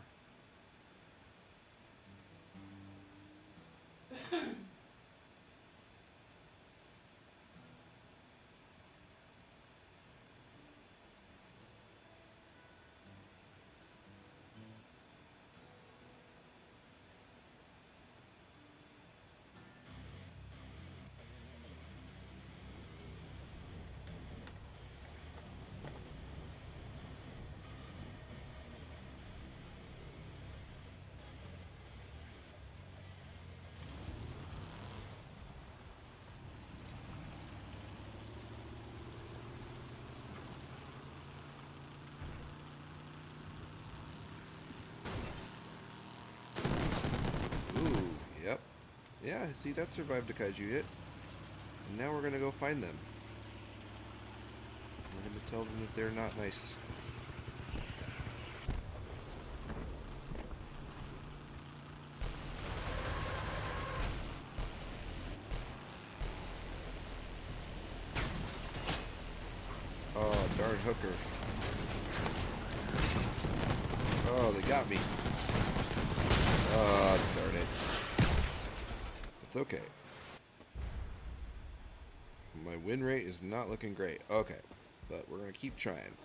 Ooh, yep. Yeah, see, that survived a Kaiju hit. And now we're going to go find them. We're going to tell them that they're not nice. hooker. Oh, they got me. Oh, darn it. It's okay. My win rate is not looking great. Okay, but we're going to keep trying.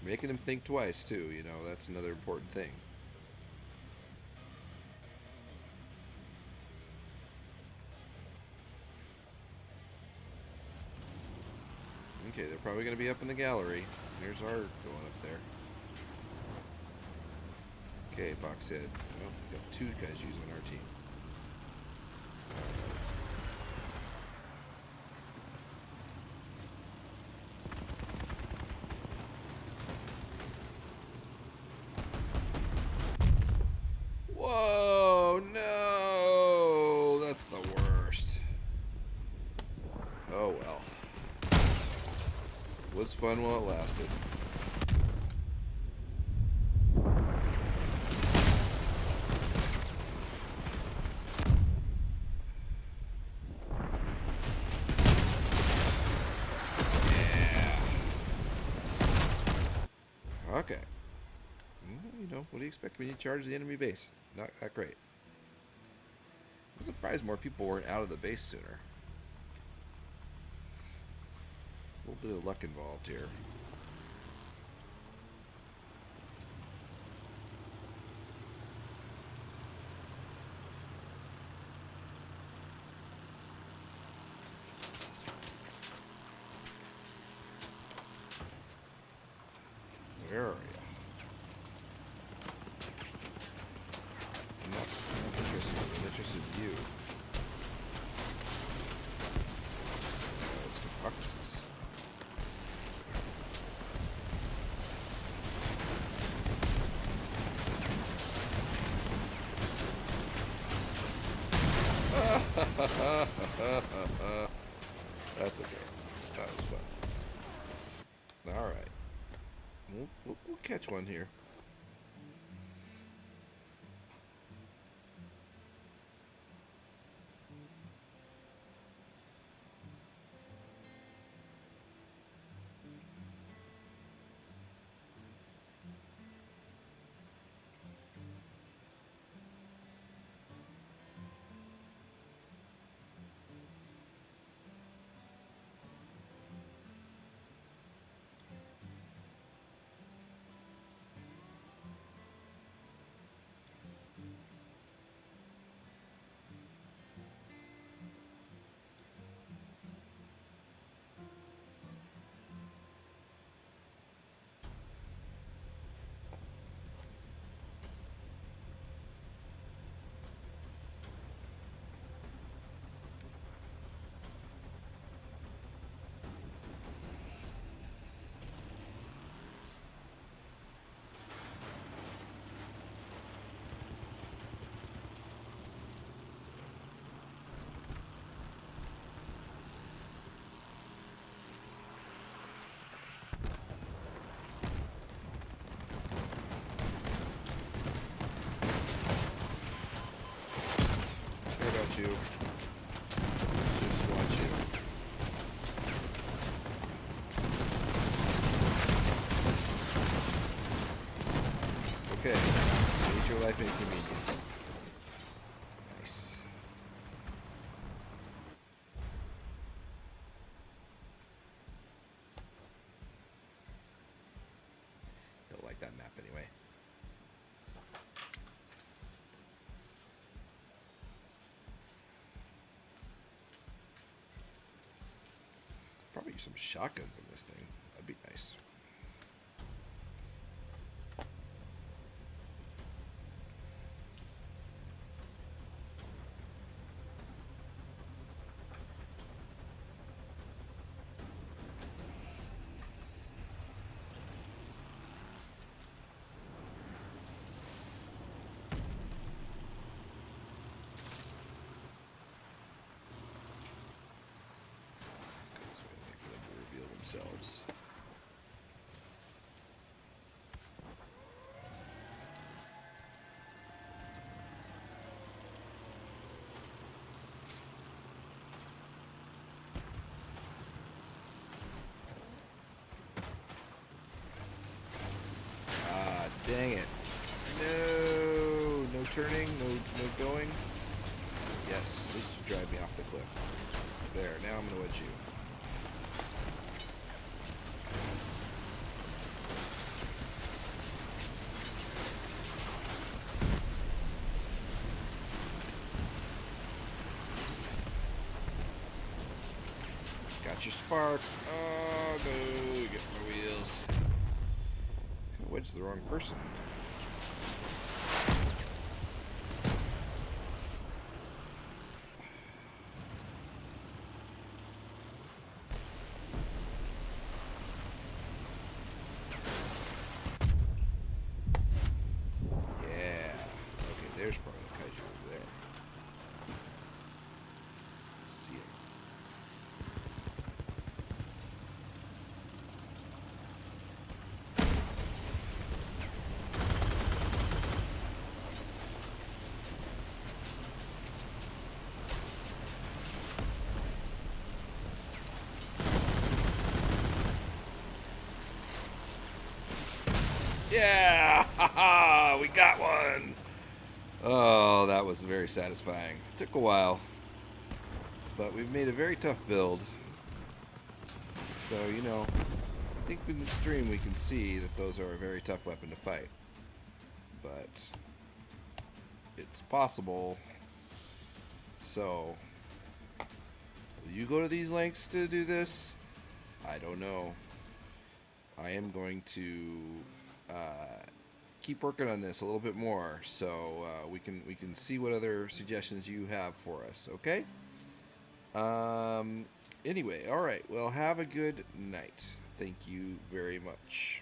Making him think twice, too, you know, that's another important thing. Okay, they're probably going to be up in the gallery. Here's our going up there. Okay, Boxhead. Well, we've got 2 Kaijus on our team. Whoa, no! That's the worst. Oh well. It was fun while it lasted. Yeah. Okay. Well, you know, what do you expect when you charge the enemy base? Not that great. I'm surprised more people weren't out of the base sooner. There's a little bit of luck involved here. Where are you? I'm not interested. I'm interested in you. It's hypocrisies. That's okay. That was fun. All right. We'll catch one here. Care about you. Just watch you. It's okay. Made your life inconvenient. Nice. Don't like that map anyway. Probably use some shotguns in this thing. That'd be nice. ourselves. Ah, dang it. No, no turning, no going. Yes, this should drive me off the cliff. There, now I'm gonna wedge you. Got your spark. Oh no, get my wheels. I wedged the wrong person. Yeah. Okay, there's probably a kaiju over there. See it. Yeah! Haha! We got one! Oh, that was very satisfying. Took a while. But we've made a very tough build. So, you know, I think in the stream we can see that those are a very tough weapon to fight. But it's possible. So, will you go to these lengths to do this? I don't know. I am going to keep working on this a little bit more, so we can see what other suggestions you have for us. Okay. Anyway, all right. Well, have a good night. Thank you very much.